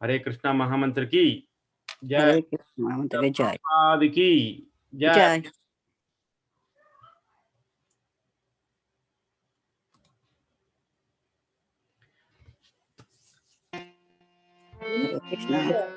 हरे कृष्णा महामंत्र की जय। हरे कृष्ण महामंत्र की जय। प्रभुपाद की जय। जय। हरे Krishna.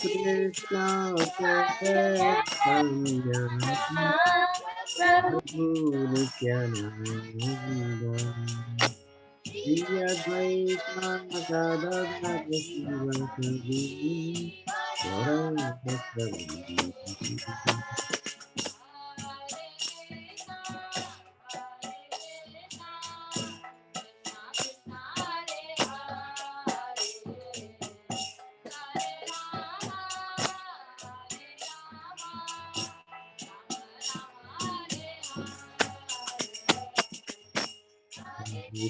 Krishna Chaitanya Prabhu Nityananda Shri Advaita Gadadhara Sivasadi Gauranga Prabhu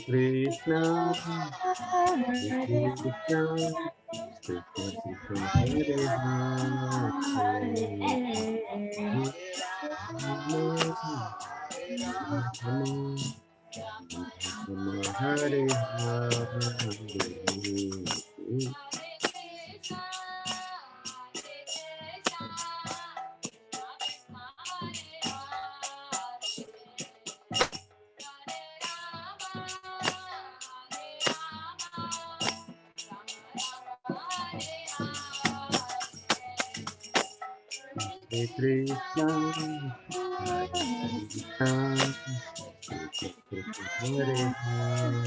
Krishna Krishna Krishna Krishna Hare Hare Rama Rama Rama Hare Hare Hare Krishna, Hare Krishna, Krishna Krishna Hare Hare,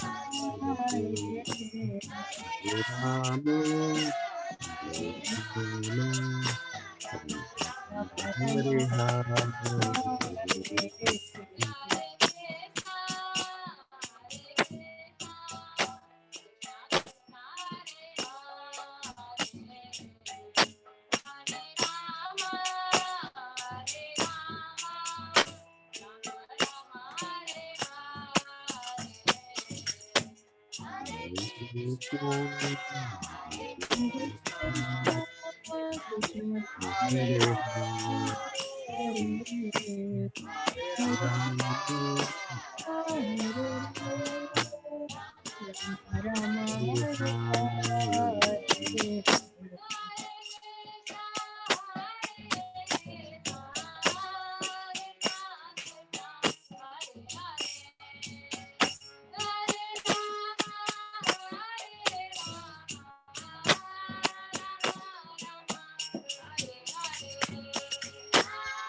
Hare Rama, Hare Rama, Rama Hare Hare. Krishna, Hare Hare, Rama, Hare Hare.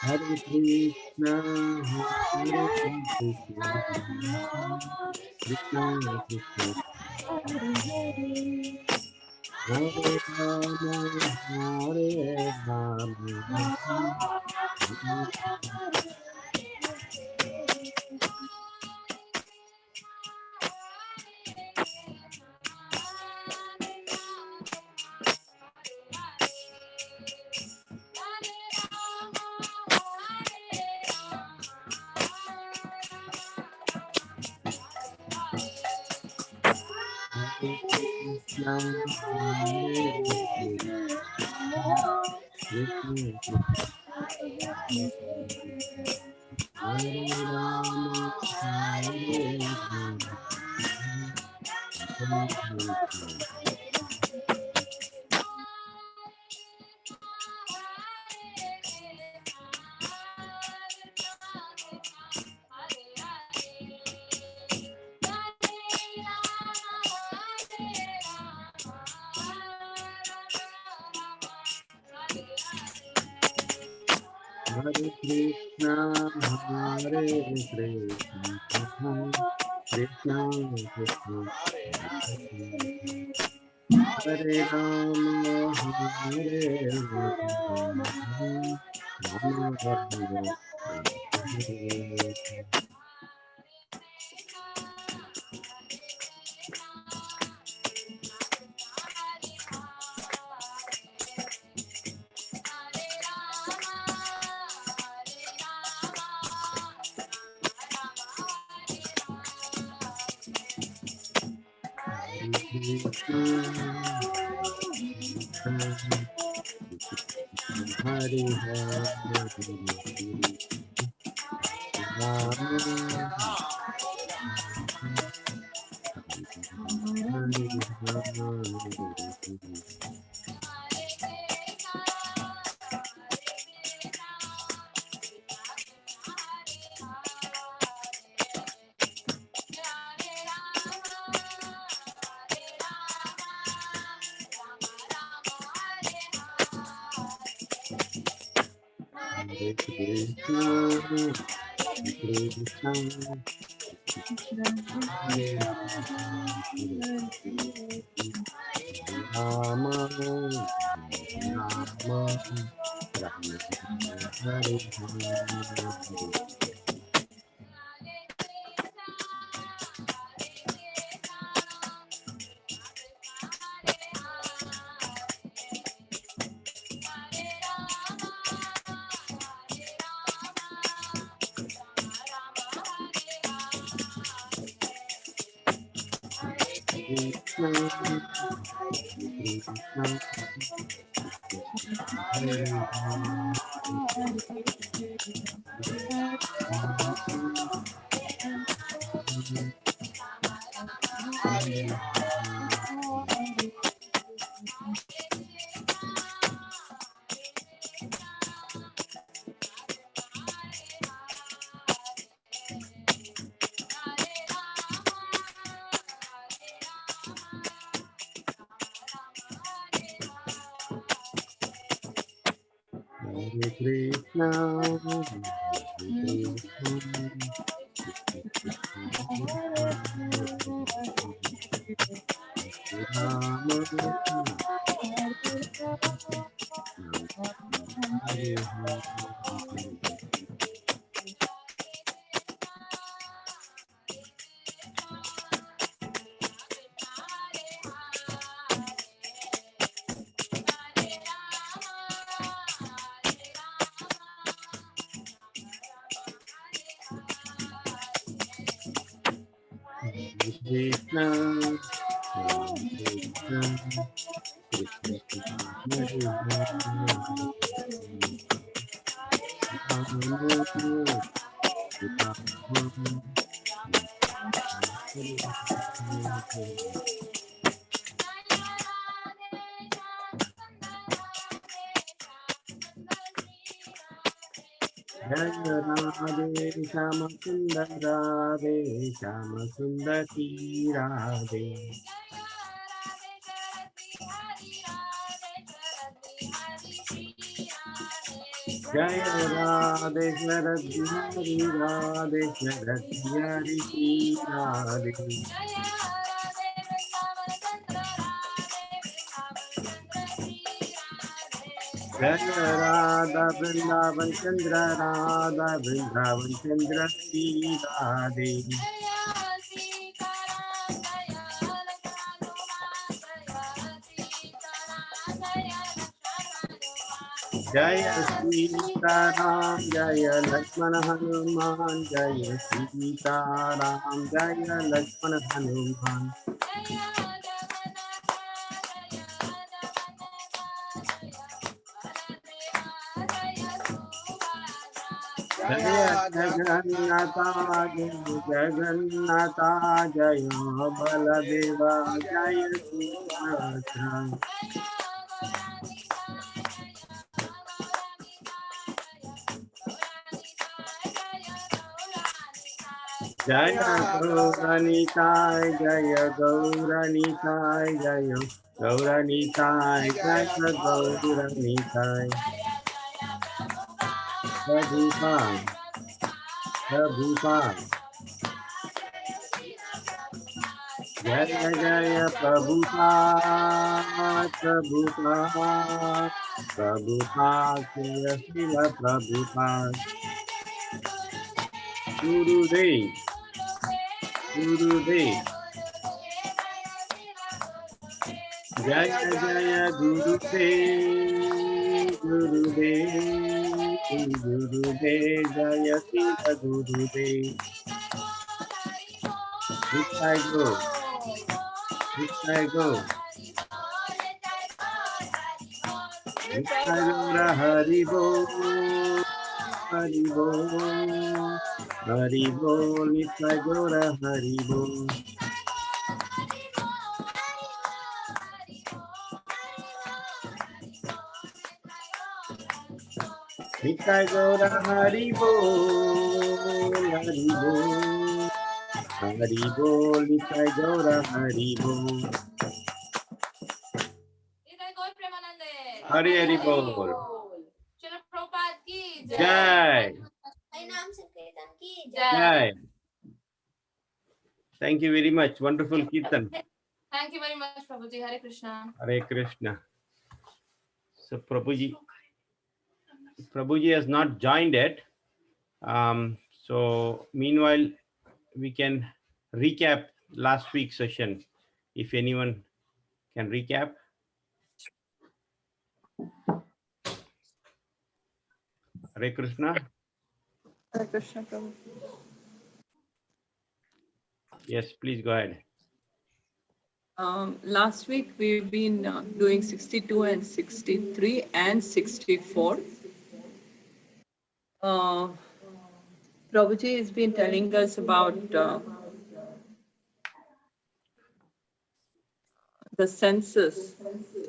Hare Krishna, Hare Krishna, Krishna Krishna, Hare Rama, Hare Rama, Hare Krishna, Hare Krishna, Krishna Hare Rama, Hare Rama, Hare Krishna, Hare Krishna, Krishna Krishna, Hare Rama, Hare Rama, Rama Rama, Hare Krishna, Krishna Hari Krishna, Krishna, Hare Rama, Rama, Rama, Hare Hare. Krishna, Krishna, Hare Krishna, Rama, Hare Hare. Krishna, Krishna, Krishna, Hare Hare. Jaya Radhe Shama Sundar Radhe Shama Sundari Radhe Jaya Radhe Sharad Bihari Radhe Sharad Bihari Radhe Jaya Radha Vrindavan Chandra Radha Vrindavan Chandra Radhe Jaya Sita Ram Jaya Lakshmana Hanuman Jaya Sita Ram Jaya Lakshmana Hanuman Jaya Jagannatha Jaya Jagannatha Jaya Baladeva Jaya Subhadra Jaya Gauranitai Jaya Gauranitai Jaya Gauranitai Jaya Gauranitai Prabhupada Prabhupada Jaya Jaya Prabhupada Prabhupada Prabhupada Jaya Srila Prabhupada Gurudev Gurudev Jaya Jaya Gurudev Gurudev Gurudev Jaya Srila Gurudev Which I go Which I go Nitai Gaura Haribo, Haribo, Haribo, Nitai Gaura Haribo. Nitai Gaura Haribo, Haribo, Haribo, Nitai Gaura Haribo. Hari Hari Bol. चलो प्रभुपाद की Jai. नाम संकीर्तन की Jai. Thank you very much. Wonderful Kirtan. Thank you very much, Prabhuji. Hare Krishna. Hare Krishna. So Prabhuji has not joined yet. So meanwhile, we can recap last week's session. If anyone can recap. Hare Krishna. Hare Krishna, Prabhu. Yes, please go ahead. Last week we've been doing 62 and 63 and 64. Prabhuji has been telling us about the senses,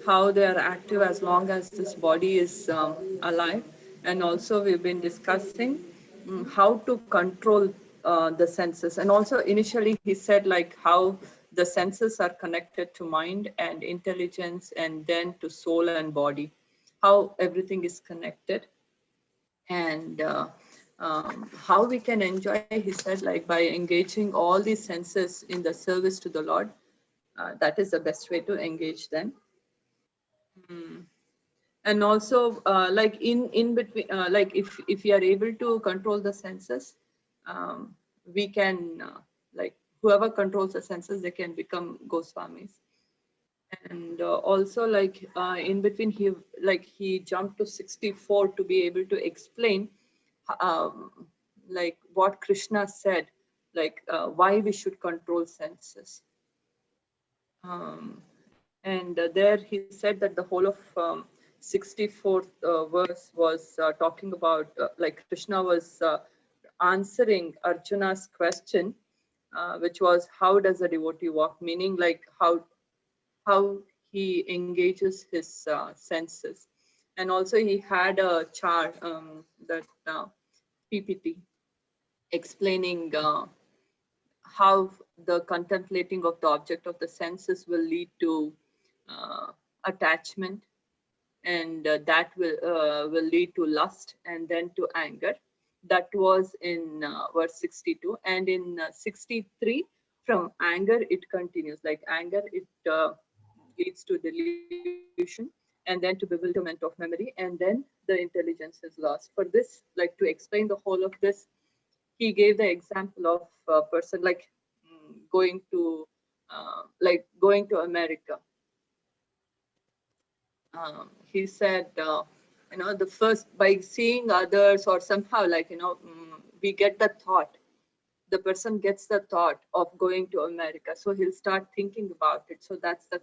how they are active as long as this body is alive. And also we've been discussing how to control the senses. And also initially he said like how the senses are connected to mind and intelligence and then to soul and body, how everything is connected. And how we can enjoy, he said, like by engaging all these senses in the service to the Lord. That is the best way to engage them. And also like in between, like if we are able to control the senses, we can like whoever controls the senses, they can become Goswamis. And also like in between he jumped to 64 to be able to explain like what Krishna said, like why we should control senses. And there he said that the whole of 64th verse was talking about like Krishna was answering Arjuna's question, which was how does a devotee walk, meaning like how he engages his senses. And also he had a chart, that PPT explaining how the contemplating of the object of the senses will lead to attachment, and that will lead to lust and then to anger. That was in verse 62. And in 63, from anger it continues, like anger it leads to delusion and then to bewilderment of memory, and then the intelligence is lost. For this, like to explain the whole of this, he gave the example of a person like going to America. He said, the first, by seeing others or somehow like, we get the thought, the person gets the thought of going to America. So he'll start thinking about it. So that's the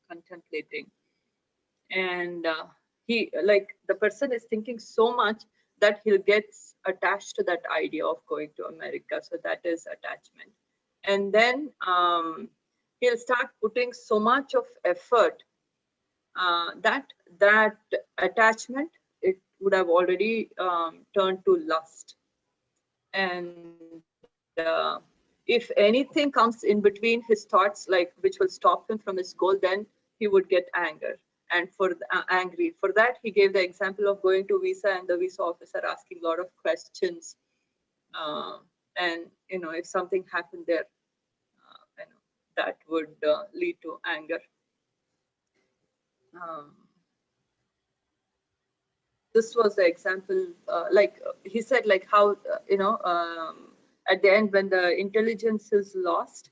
contemplating. And the person is thinking so much that he'll get attached to that idea of going to America. So that is attachment. And then he'll start putting so much of effort that attachment, it would have already turned to lust. And if anything comes in between his thoughts, like which will stop him from his goal, then he would get anger and angry. For that, he gave the example of going to visa and the visa officer asking a lot of questions. And if something happened there, that would lead to anger. This was the example, he said, like how at the end when the intelligence is lost,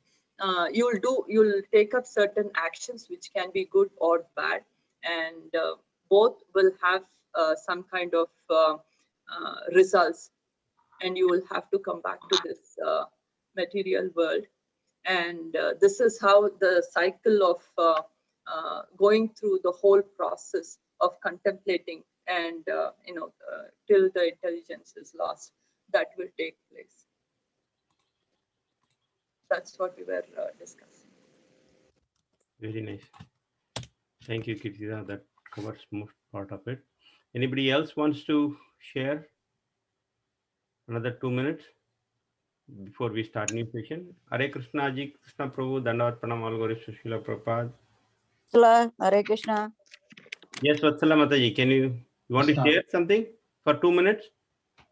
you'll take up certain actions which can be good or bad, and both will have some kind of results, and you will have to come back to this material world. And this is how the cycle of going through the whole process of contemplating and, till the intelligence is lost, that will take place. That's what we were discussing. Very nice. Thank you, Kirtida. That covers most part of it. Anybody else wants to share? Another 2 minutes before we start new session. Hare Krishna Ji, Krishna Prabhu, Dandavat Pranam, all glories to Srila Prabhupada. Hare Krishna. Yes, Vatsala Mataji, you want to share something for 2 minutes?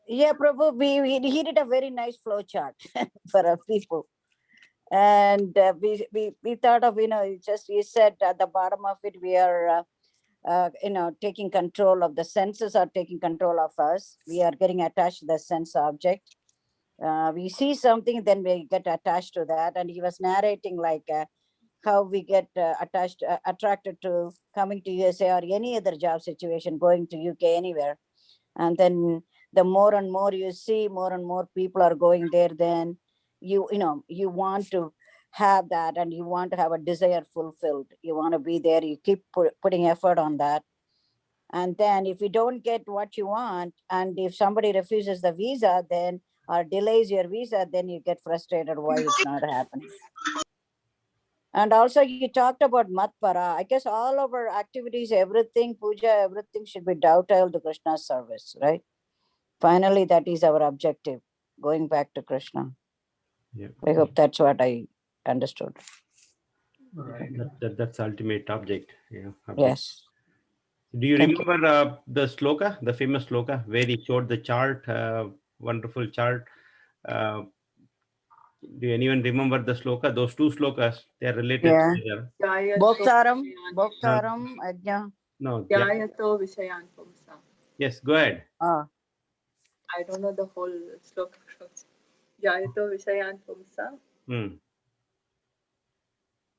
Yeah, Prabhu, he did a very nice flow chart for our people. And we thought of, just he said at the bottom of it, we are, taking control of the senses are taking control of us. We are getting attached to the sense object. We see something, then we get attached to that. And he was narrating like how we get attracted to coming to USA or any other job situation, going to UK, anywhere. And then the more and more you see, more and more people are going there, then you want to have that, and you want to have a desire fulfilled. You want to be there, you keep putting effort on that. And then if you don't get what you want, and if somebody refuses the visa, then or delays your visa, then you get frustrated why it's not happening. And also you talked about Matpara. I guess all of our activities, everything, puja, everything should be dovetailed to Krishna's service, right? Finally, that is our objective, going back to Krishna. Yeah. I hope that's what I understood. Right. That's the ultimate object. Yeah. Yes. Do you Thank remember the sloka, the famous sloka, where he showed the chart, wonderful chart? Do anyone remember the sloka? Those two slokas, they are related Yeah. together. Bhoktaram, Ajna. No. Dhyayato Vishayan Pumsa. Yes, go ahead. I don't know the whole sloka. Dhyayato Vishayan Pumsa.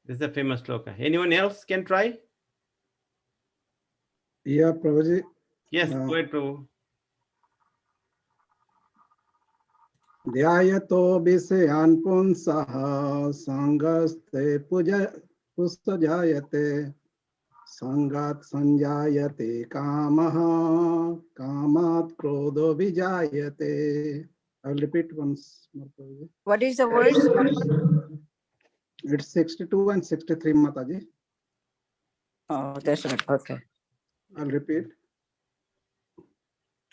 This is a famous sloka. Anyone else can try? Yeah, Prabhuji. Yes, go ahead, Prabhu. Dhyayato visayan punsaha sangaste pusajayate sangat sanjayate kamaha kamat krodho vijayate. I'll repeat once more, Prabhuji. What is the verse number? It's 62 and 63, Mataji. Oh, that's right. Okay. I'll repeat.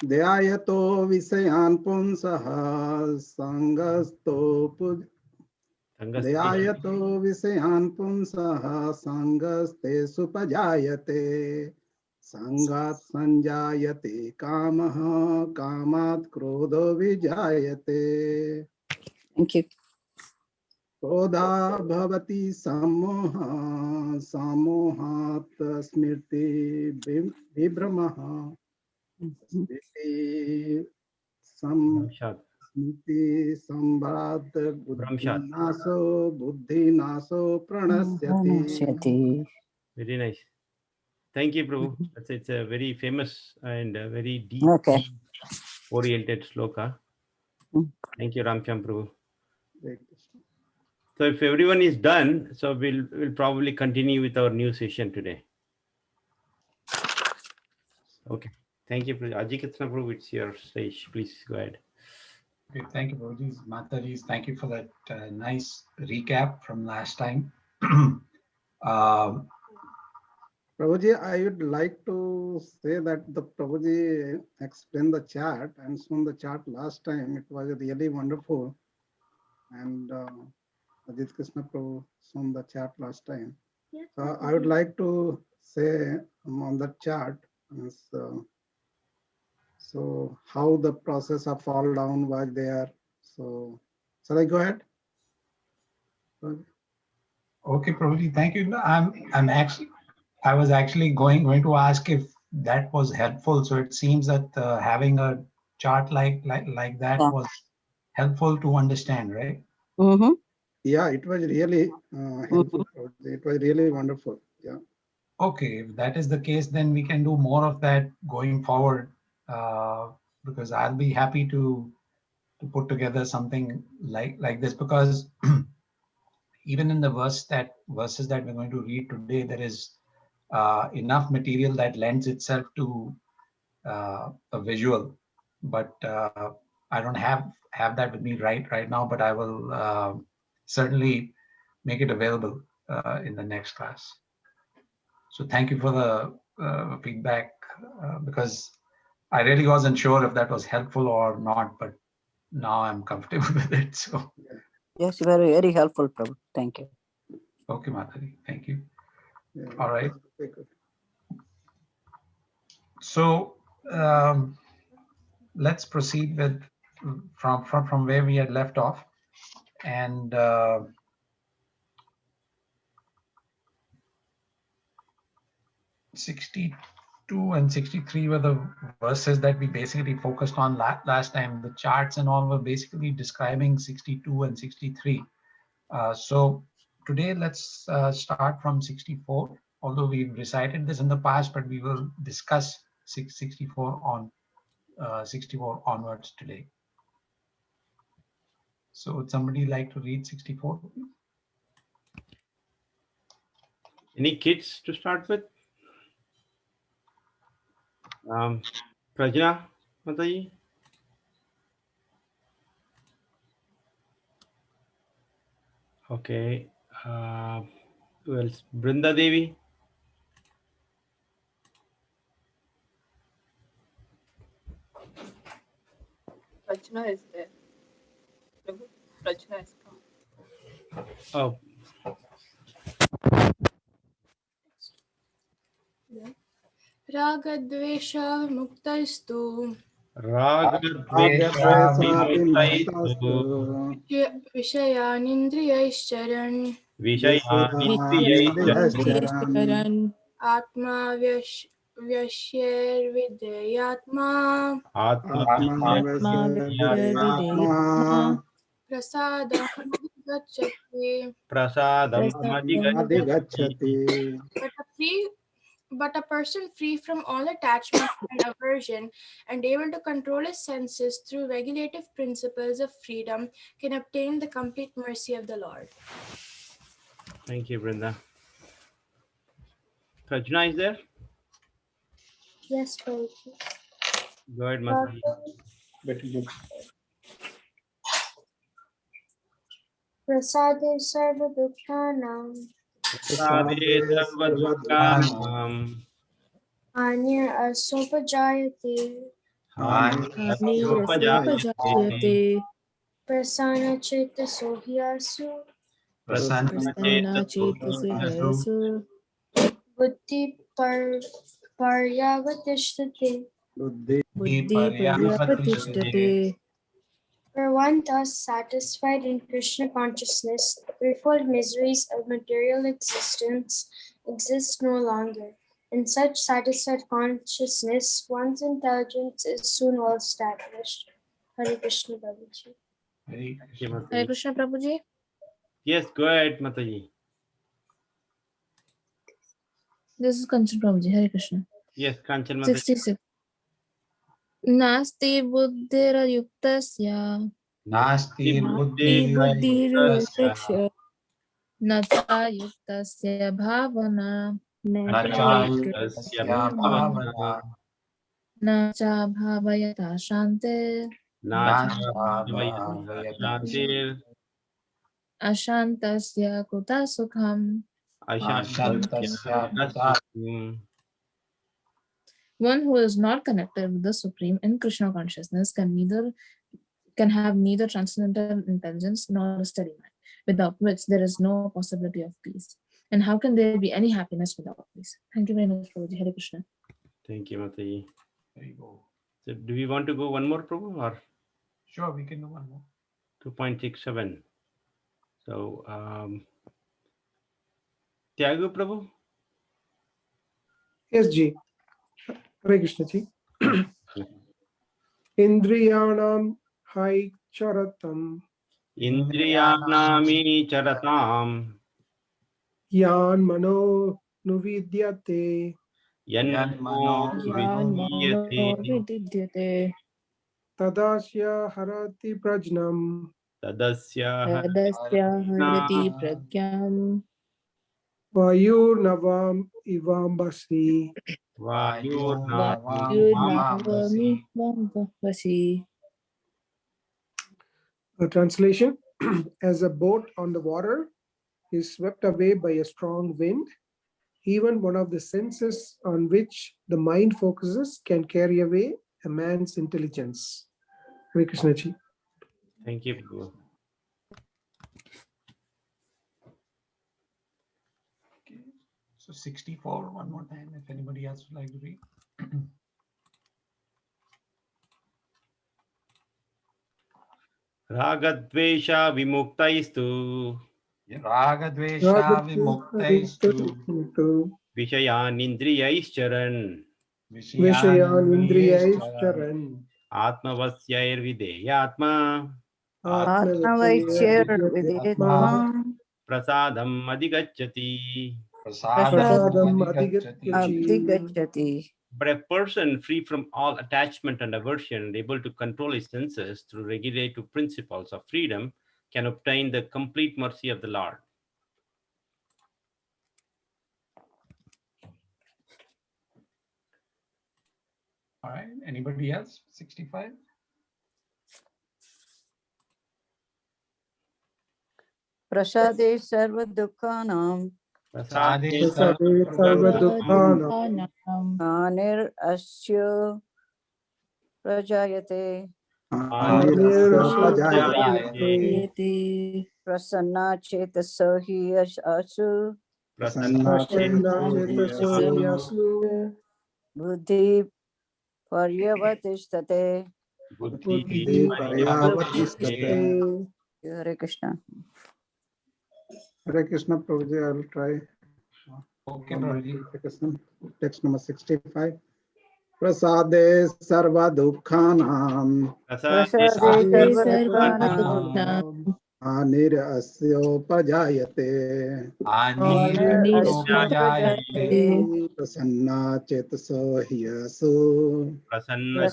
Dhyayato visayan punsaha sangasto Dhyayato visayan punsaha sangaste supajayate sangat sanjayate kamaha kamat krodho vijayate. Thank you. Krodha bhavati samoha samohat smriti vibhramaha smriti smriti sambhat buddhi naso pranasyati. Very nice. Thank you, Prabhu. It's a very famous and very deep oriented sloka. Thank you, Ramcham Prabhu. So if everyone is done, so we'll probably continue with our new session today. Okay. Thank you, Prabhu. Ajita Prabhu, it's your stage. Please go ahead. Okay, thank you, Prabhuji. Mataji, thank you for that nice recap from last time. Prabhuji, I would like to say that the Prabhuji explained the chart and shown the chart last time. It was really wonderful. And Ajit Krishna Prabhu shown the chart last time. Yes, so I would like to say on the chart, so how the process of fall down was there. So shall I go ahead? Okay, Prabhuji, thank you. I was actually going to ask if that was helpful. So it seems that having a chart like that was helpful to understand, right? Mm-hmm. Yeah, it was really helpful. It was really wonderful. Yeah. Okay, if that is the case, then we can do more of that going forward, because I'll be happy to put together something like this, because even in the verses that we're going to read today, there is enough material that lends itself to a visual, but I don't have that with me right now, but I will certainly make it available in the next class. So thank you for the feedback, because I really wasn't sure if that was helpful or not, but now I'm comfortable with it. So Yes, very, very helpful, Prabhu. Thank you. okay, Mataji, thank you. Yeah, All right. very good. So let's proceed with from where we had left off, and 62 and 63 were the verses that we basically focused on last time. The charts and all were basically describing 62 and 63. So today let's start from 64, although we've recited this in the past, but we will discuss 64 on 64 onwards today. So would somebody like to read 64? Any kids to start with? Prajna, Mataji? Okay. Who else? Brinda Devi? Prajna is there. Prabhu, Prajna is come. Oh, रागद्वेषा मुक्तैस्तु Ragadvesha विषयानिन्द्रियैश्चरन् Vishyanishriyaicharan आत्मा व्यश्यैर्विधेयात्मा Atma प्रसादं गच्छति Prasadam Adhigachati. But a person free from all attachment and aversion and able to control his senses through regulative principles of freedom can obtain the complete mercy of the Lord. Thank you, Brinda. Prajna is there? Yes, Prabhu. Go ahead, Mataji. Prasade sarva dukkhanam Prasade sarva dukkhanam anya asopajayate Hanirasopajayate prasana cheta sohyasu Prasanna Prasannachetasiharasu buddhi paryavatishtate. Buddhi buddhi paryapatishtate. For one thus satisfied in Krishna consciousness, the threefold miseries of material existence exist no longer. In such satisfied consciousness, one's intelligence is soon well established. Hare Krishna Prabhuji. Thank you, Hare Mataji. Krishna Prabhuji. Yes, go ahead, Mataji. This is Kanchan Prabhuji. Hare Krishna. Yes, Kanchan Mataji. 66. Nasti buddhirayuktasya Nasti buddhirayuktasya nacha yuktasya bhavana Nacha Yuktasya bhavana nacha bhavayata shante Nacha bhavayata shantir ashantasya kuta sukham. Ashantasya kutasukam. One who is not connected with the Supreme in Krishna consciousness can have neither transcendental intelligence nor a steady mind, without which there is no possibility of peace. And how can there be any happiness without peace? Thank you very much, Prabhuji. Hare Krishna. Thank you, Mataji. There you go. So do we want to go one more, Prabhu, or Sure, we can do one more. 2.67? So, Tyagu, Prabhu? Yes, Ji. Hare Krishna Ji. Indriyanam hai charatam Indriyanami charatam yan mano nuvidyate yanmano vidyate tadasya harati prajnam tadasya Tadasya harati harati pragyam Vayurnavam ivambasi. Vayurnavami Vambasi. A translation: as a boat on the water is swept away by a strong wind, even one of the senses on which the mind focuses can carry away a man's intelligence. Hare Krishna ji. Thank you, Prabhu. Okay. So 64, one more time, if anybody else would like to read. Ragadvesha vimukhtaistu Ragadvesha vimukhtaistu Vishayan indriyaischaran Vishayan Vishayaan Atmavasyair videyatma Atmavaichyar Atma videtma Prasadam adigacchati. Prasadam Prasadam Adhigachati. abdigacchati. But a person free from all attachment and aversion and able to control his senses through regulative principles of freedom can obtain the complete mercy of the Lord. All right, anybody else? 65? Prasade sarva dukhanam Prasade Prasade sarva dukhanam anir asya prajayate Anirasya prasanna chetasa hi asu Prasanna chetaso yasu buddhi paryavatishtate. buddhi paryavatishtate. Hare Krishna. Hare Krishna, Prabhuji, I will try. Okay, Prabhuji. Text number 65. Prasade sarva dukhanam Prasade sarva Sarvadukhanam anirasyo honor Anirasya asya prajayate prasanna chetaso hyasu prasanna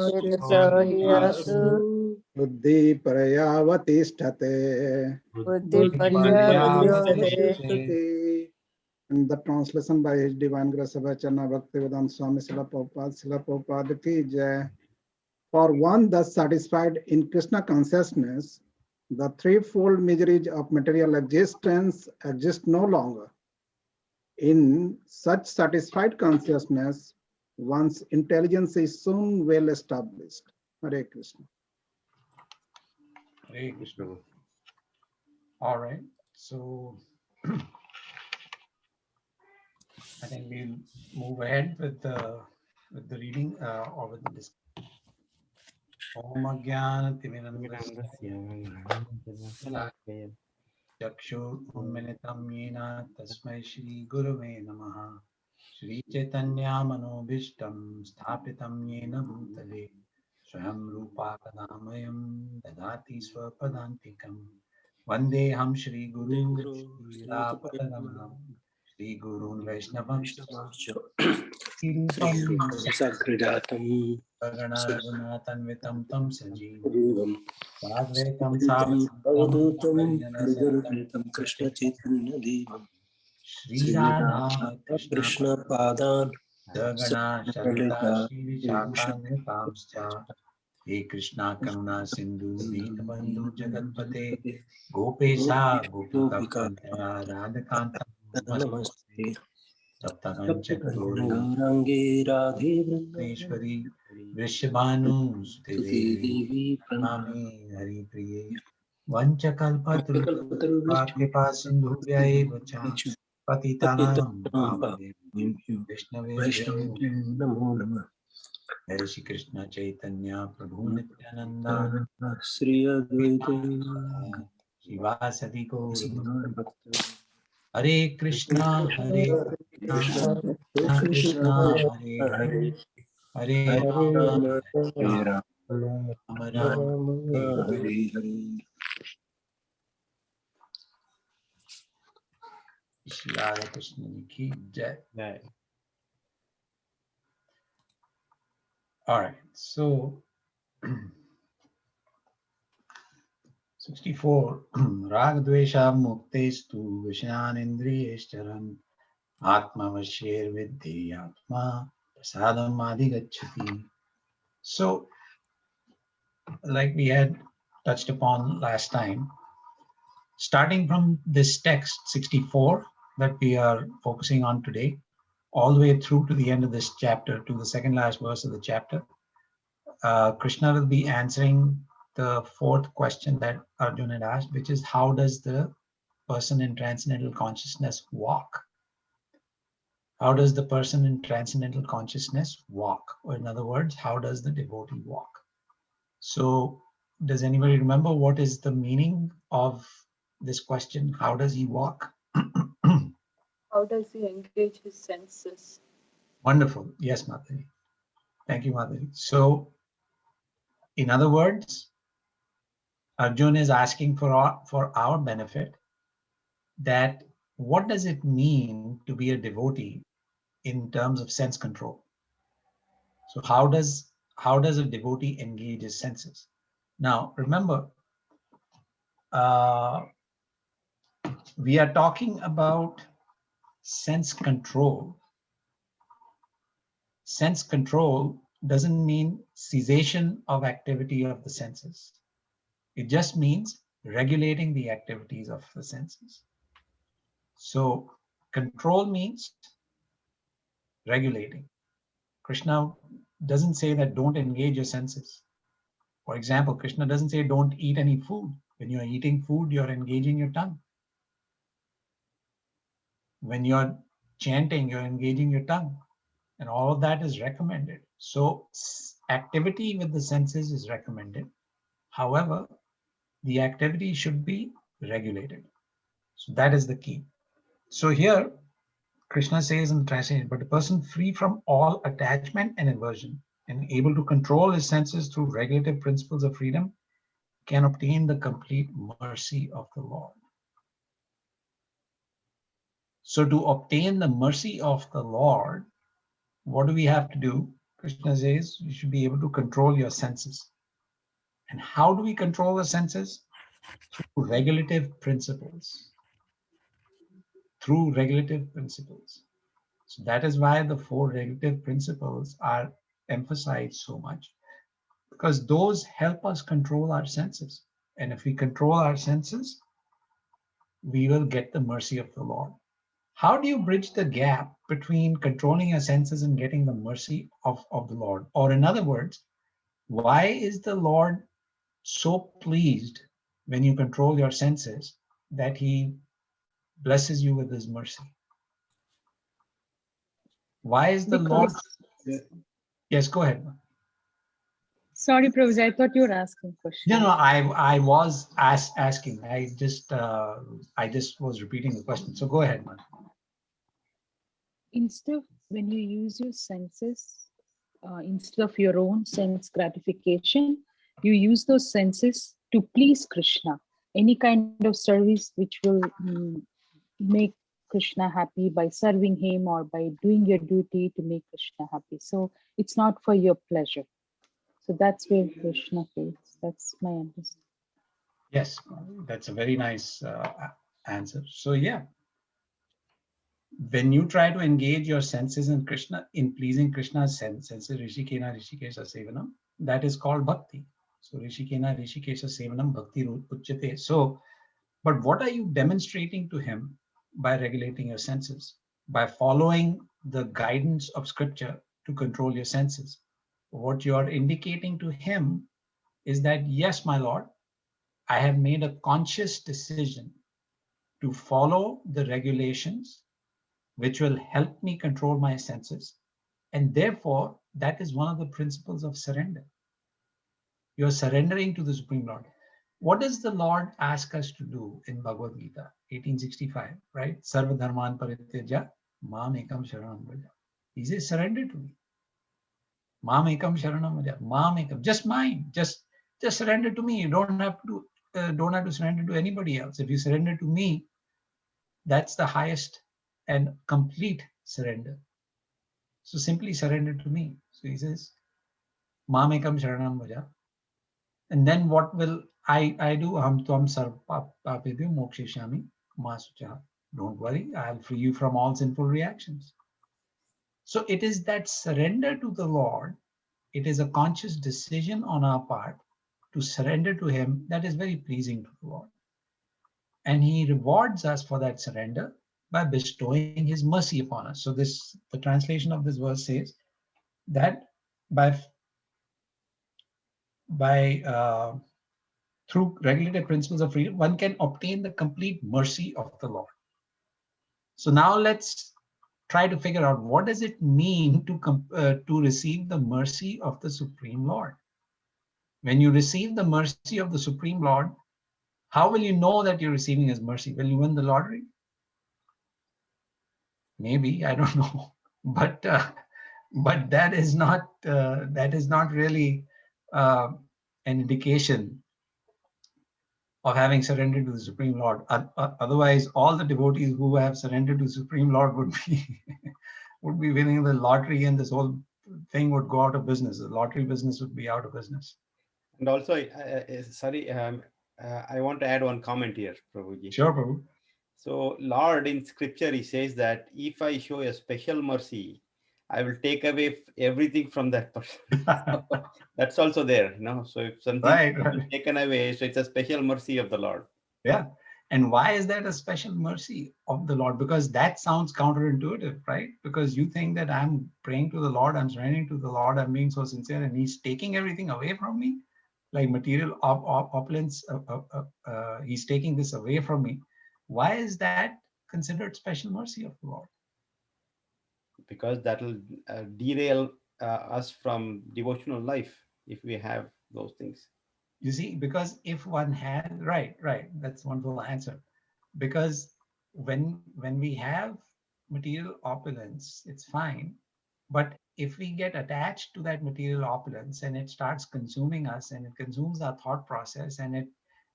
chetasa hi asu buddhi paryavatishthate. buddhi paryavatishtate. And the translation by His Divine Grace of Acharya Bhaktivedanta Swami Srila Prabhupada ki jai. For one thus satisfied in Krishna consciousness, the threefold miseries of material existence exist no longer. In such satisfied consciousness, one's intelligence is soon well established. Hare Krishna. Hare Krishna. All right, so I think we'll move ahead with the reading or with the discussion. Om Ajnana Timirandasya Chakshur Unmilitam Yena Tasmai Shri Gurave Namaha Shri Chaitanya Manobhishtam Sthapitam Yena Bhutale Swayam Rupa Kadamayam Dadati Swapadantikam Vandeham Shri Guru Shri Rapadaramanam Shri Gurun Vaishnavam Rupam Sagridatam Sagana Raghunathanvitam Tam Sajeevam Ruvam Sadvaitam Savadutam Avadutam Harijanasandam Hridaravitam Krishna Chaitanya Devam Shri Sri Radha Krishna Krishna Padan Sagana Shalita Sakalita Shri Vishakanyutamscha He Krishna Karuna Sindhu Dinabandhu Jagatpate Gopesha Gopika Kanta Radhakanta Namaste Namaste Saptakancha Gauri Gaurangi Radhe Neshwari Vrishabhanu Sute Suti Devi Devi Nami Hari Priye Vanchakalpatru Pranam Kripa Sindhu Vyaivacha Patitanam Pavane Vishnave Namo Namah Jai Shri Krishna Chaitanya Prabhu Nityananda Sri Advaita Shivasati Gauri Hare Krishna Hare Krishna Krishna Krishna Hare Hare Hare Rama Hare Rama Rama Rama Hare Hare Hare Hare Shri Radha Krishna Ki Jai. Jai. All right, so 64. Ragadvesha muktestu vishanindriyeshcharan atmavashyer viddhi atma prasadam adhigacchati. So, like we had touched upon last time, starting from this text 64 that we are focusing on today, all the way through to the end of this chapter, to the second last verse of the chapter, Krishna will be answering the fourth question that Arjuna had asked, which is how does the person in transcendental consciousness walk? How does the person in transcendental consciousness walk? Or in other words, how does the devotee walk? So does anybody remember what is the meaning of this question? How does he walk? How does he engage his senses? Wonderful. Yes, Madhuri. Thank you, Madhuri. So in other words, Arjuna is asking for our benefit that what does it mean to be a devotee in terms of sense control? So how does a devotee engage his senses? Now, remember, we are talking about sense control. Sense control doesn't mean cessation of activity of the senses. It just means regulating the activities of the senses. So control means regulating. Krishna doesn't say that don't engage your senses. For example, Krishna doesn't say don't eat any food. When you're eating food, you're engaging your tongue. When you're chanting, you're engaging your tongue. And all of that is recommended. So activity with the senses is recommended. However, the activity should be regulated. So that is the key. So here, Krishna says in the translation, but a person free from all attachment and aversion and able to control his senses through regulative principles of freedom can obtain the complete mercy of the Lord. So to obtain the mercy of the Lord, what do we have to do? Krishna says you should be able to control your senses. And how do we control the senses? Through regulative principles. Through regulative principles. So that is why the four regulative principles are emphasized so much, because those help us control our senses. And if we control our senses, we will get the mercy of the Lord. How do you bridge the gap between controlling your senses and getting the mercy of the Lord? Or in other words, why is the Lord so pleased when you control your senses that he blesses you with his mercy? Why is the Lord? Yes, go ahead. Sorry, Prabhuji, I thought you were asking a question. No, I was asking. I just was repeating the question. So go ahead, man. Instead of when you use your senses, instead of your own sense gratification, you use those senses to please Krishna. Any kind of service which will make Krishna happy by serving him or by doing your duty to make Krishna happy. So it's not for your pleasure. So that's where Krishna feels. That's my understanding. Yes, that's a very nice answer. So yeah, when you try to engage your senses in Krishna, in pleasing Krishna's senses, Rishikena Rishikesha Sevanam, that is called bhakti. So Rishikena Rishikesha Sevanam Bhakti Uchyate. So, but what are you demonstrating to him by regulating your senses? By following the guidance of scripture to control your senses. What you are indicating to him is that, yes, my Lord, I have made a conscious decision to follow the regulations which will help me control my senses. And therefore, that is one of the principles of surrender. You're surrendering to the Supreme Lord. What does the Lord ask us to do in Bhagavad Gita, 1865, right? Sarva dharman parityaja, mam ekam sharanam vraja. He says, surrender to me. Mam ekam sharanam vraja, mam ekam, just mine, just surrender to me. You don't have to surrender to anybody else. If you surrender to me, that's the highest and complete surrender. So simply surrender to me. So he says, Mam ekam sharanam vraja. And then what will I do? Aham tvam sarvapapebhyo mokshishami ma sucha. Don't worry, I'll free you from all sinful reactions. So it is that surrender to the Lord. It is a conscious decision on our part to surrender to Him that is very pleasing to the Lord. And He rewards us for that surrender by bestowing His mercy upon us. So the translation of this verse says that by through regulated principles of freedom, one can obtain the complete mercy of the Lord. So now let's try to figure out, what does it mean to receive the mercy of the Supreme Lord? When you receive the mercy of the Supreme Lord, how will you know that you're receiving His mercy? Will you win the lottery? Maybe, I don't know, but that is not really an indication of having surrendered to the Supreme Lord. Otherwise, all the devotees who have surrendered to the Supreme Lord would be would be winning the lottery, and this whole thing would go out of business. The lottery business would be out of business. And also, I want to add one comment here, Prabhuji. Sure, Prabhu. So, Lord, in scripture, He says that if I show a special mercy, I will take away everything from that person. That's also there, So if something Right. is taken away, so it's a special mercy of the Lord. Yeah. And why is that a special mercy of the Lord? Because that sounds counterintuitive, right? Because you think that I'm praying to the Lord, I'm surrendering to the Lord, I'm being so sincere, and He's taking everything away from me, like material opulence. He's taking this away from me. Why is that considered special mercy of the Lord? Because that will derail us from devotional life if we have those things. You see, because if one has, right, that's a wonderful answer. Because when we have material opulence, it's fine. But if we get attached to that material opulence and it starts consuming us and it consumes our thought process, and it,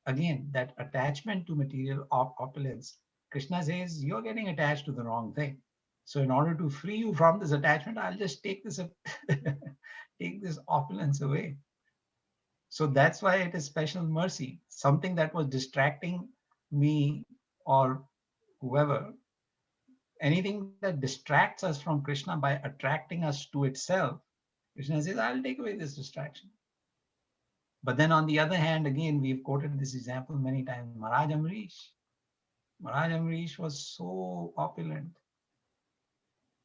again, that attachment to material opulence, Krishna says, you're getting attached to the wrong thing. So in order to free you from this attachment, I'll just take this take this opulence away. So that's why it is special mercy. Something that was distracting me or whoever, anything that distracts us from Krishna by attracting us to itself, Krishna says, I'll take away this distraction. But then on the other hand, again, we've quoted this example many times, Maharaj Amrish. Maharaj Amrish was so opulent.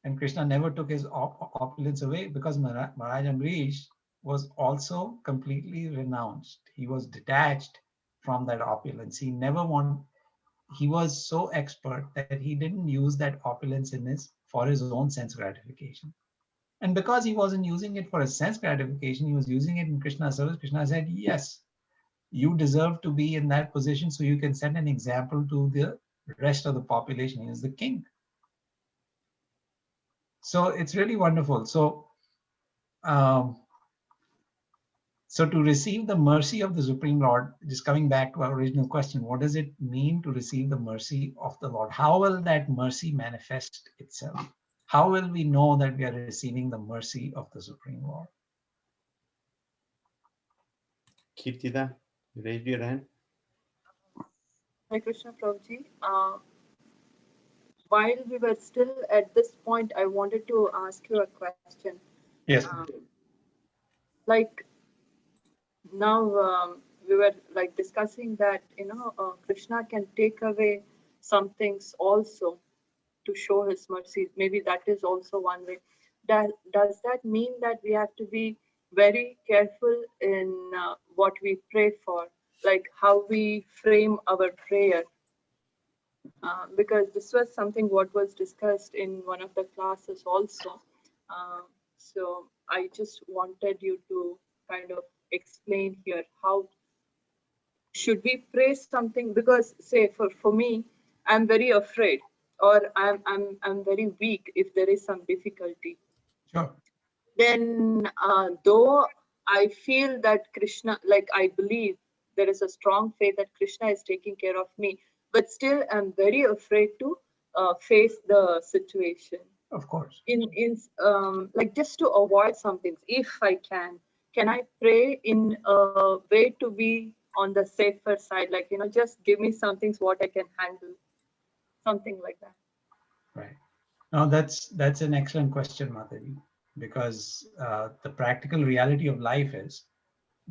And Krishna never took his opulence away, because Maharaj Amrish was also completely renounced. He was detached from that opulence. He was so expert that he didn't use that opulence for his own sense gratification. And because he wasn't using it for his sense gratification, he was using it in Krishna's service. Krishna said, yes, you deserve to be in that position so you can set an example to the rest of the population. He is the king. So it's really wonderful. So to receive the mercy of the Supreme Lord, just coming back to our original question, what does it mean to receive the mercy of the Lord? How will that mercy manifest itself? How will we know that we are receiving the mercy of the Supreme Lord? Kirtida, you raised your hand. Hare Krishna, Prabhuji. While we were still at this point, I wanted to ask you a question. Yes. Like now we were like discussing that, Krishna can take away some things also to show his mercy. Maybe that is also one way. Does that mean that we have to be very careful in what we pray for, like how we frame our prayer? Because this was something what was discussed in one of the classes also. So I just wanted you to kind of explain here, how should we pray something? Because say for me, I'm very afraid, or I'm very weak if there is some difficulty. Sure. Then though I feel that Krishna, like I believe there is a strong faith that Krishna is taking care of me, but still I'm very afraid to face the situation. Of course. In like just to avoid some things, if I can, can I pray in a way to be on the safer side? Like, just give me some things what I can handle, something like that. Right. No, that's an excellent question, Madhavi, because the practical reality of life is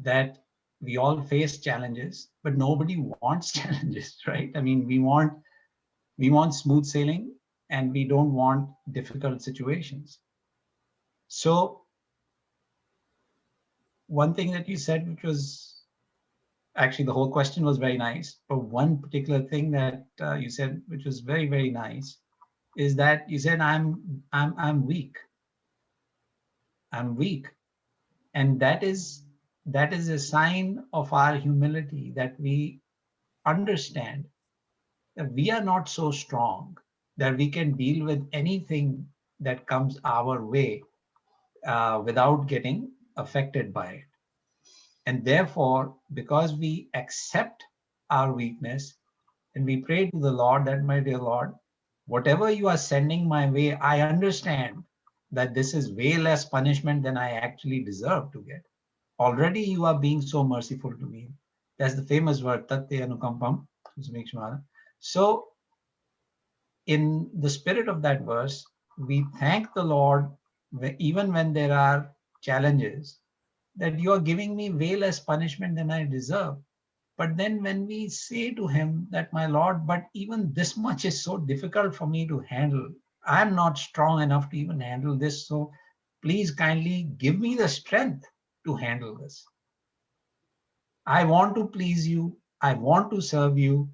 that we all face challenges, but nobody wants challenges, right? I mean, we want smooth sailing, and we don't want difficult situations. So one thing that you said, which was actually the whole question was very nice, but one particular thing that you said, which was very, very nice, is that you said, I'm weak. I'm weak. And that is a sign of our humility, that we understand that we are not so strong that we can deal with anything that comes our way without getting affected by it. And therefore, because we accept our weakness and we pray to the Lord that, my dear Lord, whatever you are sending my way, I understand that this is way less punishment than I actually deserve to get. Already you are being so merciful to me. That's the famous word, Tatte Anukampam. So in the spirit of that verse, we thank the Lord even when there are challenges, that you are giving me way less punishment than I deserve. But then when we say to him that, my Lord, but even this much is so difficult for me to handle, I'm not strong enough to even handle this. So please kindly give me the strength to handle this. I want to please you. I want to serve you.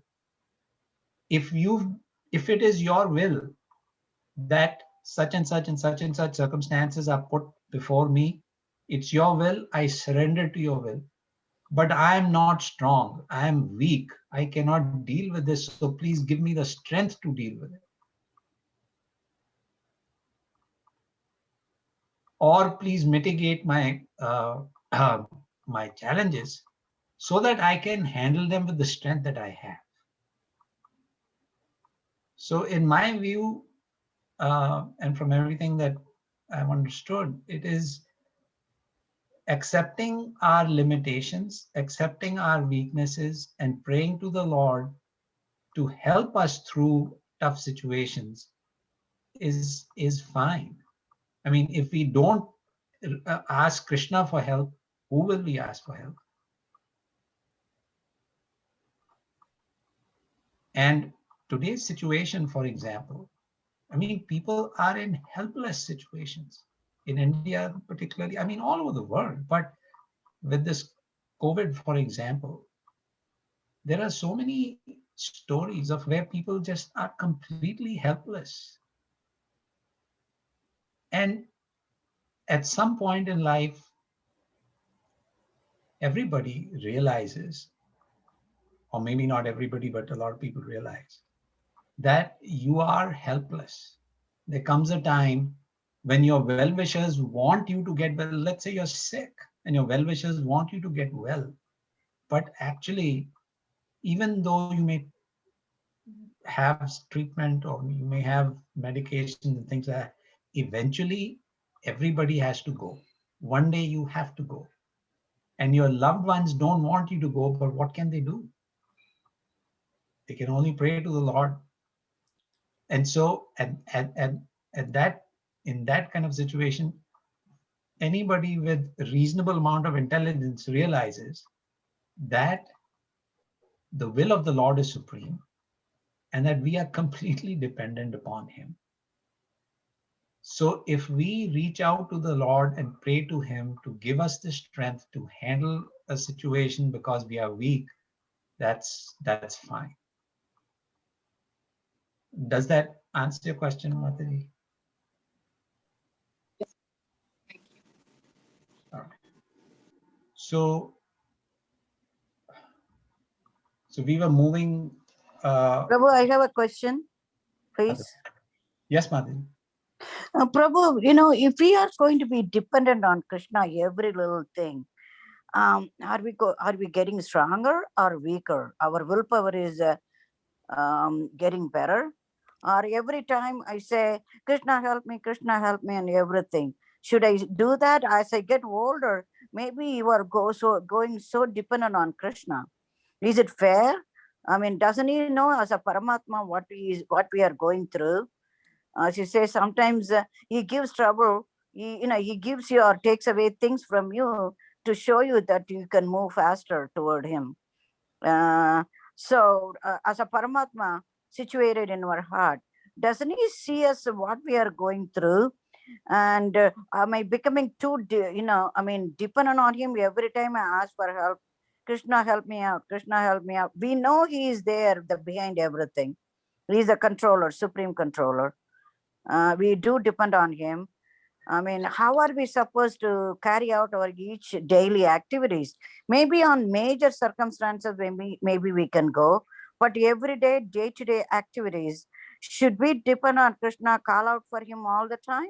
If it is your will that such and such and such and such circumstances are put before me, it's your will. I surrender to your will. But I am not strong. I am weak. I cannot deal with this. So please give me the strength to deal with it. Or please mitigate my my challenges so that I can handle them with the strength that I have. So in my view, and from everything that I've understood, it is accepting our limitations, accepting our weaknesses, and praying to the Lord to help us through tough situations is fine. I mean, if we don't ask Krishna for help, who will we ask for help? And today's situation, for example, I mean, people are in helpless situations in India, particularly, I mean, all over the world. But with this COVID, for example, there are so many stories of where people just are completely helpless. And at some point in life, everybody realizes, or maybe not everybody, but a lot of people realize that you are helpless. There comes a time when your well-wishers want you to get well. Let's say you're sick and your well-wishers want you to get well. But actually, even though you may have treatment or you may have medications and things like that, eventually everybody has to go. One day you have to go. And your loved ones don't want you to go, but what can they do? They can only pray to the Lord. And so at that, in that kind of situation, anybody with a reasonable amount of intelligence realizes that the will of the Lord is supreme and that we are completely dependent upon him. So if we reach out to the Lord and pray to him to give us the strength to handle a situation because we are weak, that's fine. Does that answer your question, Mataji? Yes. Thank you. All right. So we were moving. Prabhu, I have a question, please. Yes, Mataji. Prabhu, if we are going to be dependent on Krishna, every little thing, are we getting stronger or weaker? Our willpower is getting better, or every time I say Krishna help me, and everything, should I do that as I get older? maybe you are going so dependent on Krishna. Is it fair? I mean, doesn't he know as a Paramatma what we are going through? She says sometimes he gives trouble. He gives you or takes away things from you to show you that you can move faster toward him. As a Paramatma situated in our heart, doesn't he see us what we are going through? And am I becoming too, dependent on him every time I ask for help? Krishna, help me out. Krishna, help me out. We know he is there, behind everything. He is the controller, supreme controller. We do depend on him. I mean, how are we supposed to carry out our each daily activities? Maybe on major circumstances, maybe we can go, but everyday, day-to-day activities, should we depend on Krishna, call out for him all the time?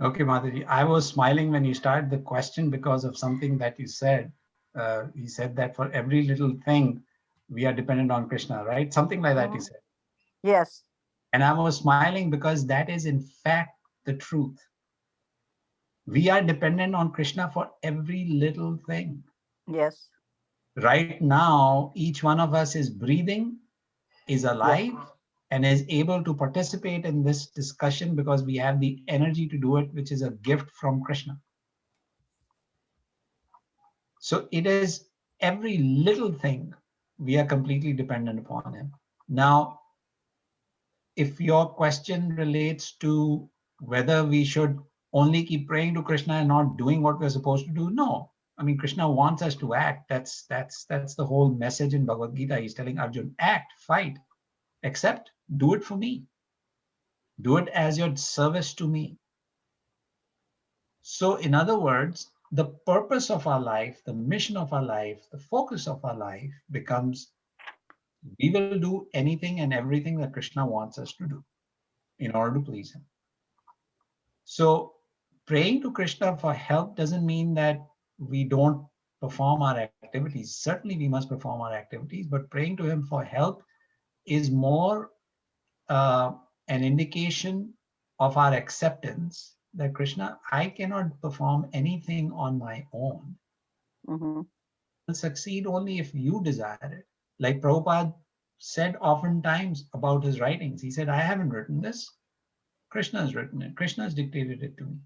Okay, Madhavi, I was smiling when you started the question because of something that you said. You said that for every little thing, we are dependent on Krishna, right? Something like that you said. Yes. And I was smiling because that is in fact the truth. We are dependent on Krishna for every little thing. Yes. Right now, each one of us is breathing, is alive, and is able to participate in this discussion because we have the energy to do it, which is a gift from Krishna. So it is every little thing we are completely dependent upon him. Now, if your question relates to whether we should only keep praying to Krishna and not doing what we're supposed to do, no. I mean, Krishna wants us to act. That's the whole message in Bhagavad Gita. He's telling Arjun, act, fight, except do it for me. Do it as your service to me. So in other words, the purpose of our life, the mission of our life, the focus of our life becomes we will do anything and everything that Krishna wants us to do in order to please him. So praying to Krishna for help doesn't mean that we don't perform our activities. Certainly we must perform our activities, but praying to him for help is more an indication of our acceptance that Krishna, I cannot perform anything on my own. Will succeed only if you desire it. Like Prabhupada said oftentimes about his writings, he said, I haven't written this. Krishna has written it. Krishna has dictated it to me.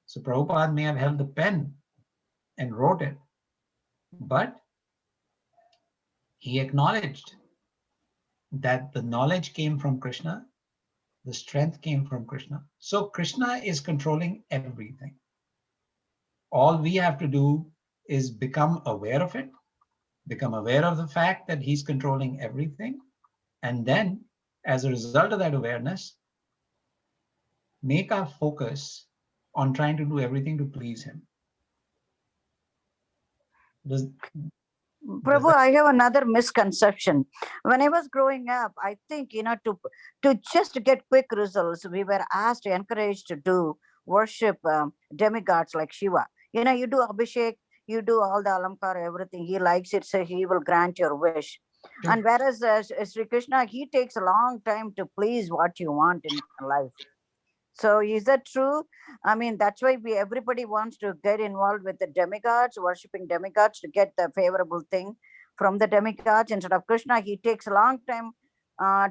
So Prabhupada may have held the pen and wrote it, but he acknowledged that the knowledge came from Krishna, the strength came from Krishna. So Krishna is controlling everything. All we have to do is become aware of it, become aware of the fact that he's controlling everything, and then as a result of that awareness, make our focus on trying to do everything to please him. Prabhu, I have another misconception. When I was growing up, I think, to just get quick results, we were encouraged to do worship demigods like Shiva. You do Abhishek, you do all the Alamkar, everything. He likes it, so he will grant your wish. Sure. And whereas Sri Krishna, he takes a long time to please what you want in life. So is that true? I mean, that's why everybody wants to get involved with the demigods, worshipping demigods to get the favorable thing from the demigods. Instead of Krishna, he takes a long time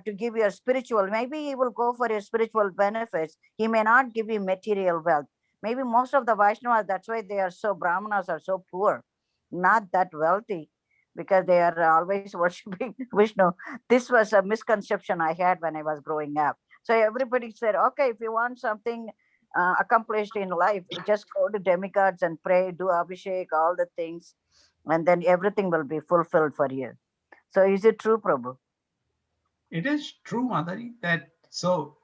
to give you a spiritual. Maybe he will go for your spiritual benefits. He may not give you material wealth. Maybe most of the Vaishnavas, that's why they are so, Brahmanas are so poor, not that wealthy, because they are always worshipping Vishnu. This was a misconception I had when I was growing up. So everybody said, okay, if you want something accomplished in life, just go to demigods and pray, do Abhishek, all the things, and then everything will be fulfilled for you. So is it true, Prabhu? It is true, Madhari, that so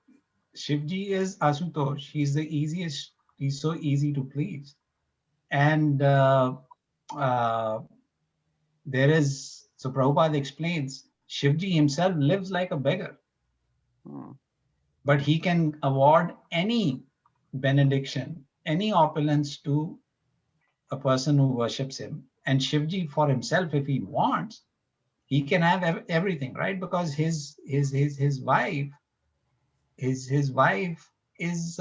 Shivji is Asutosh. He's the easiest, he's so easy to please. And there is, so Prabhupada explains, Shivji himself lives like a beggar. But he can award any benediction, any opulence to a person who worships him. And Shivji for himself, if he wants, he can have everything, right? Because his wife is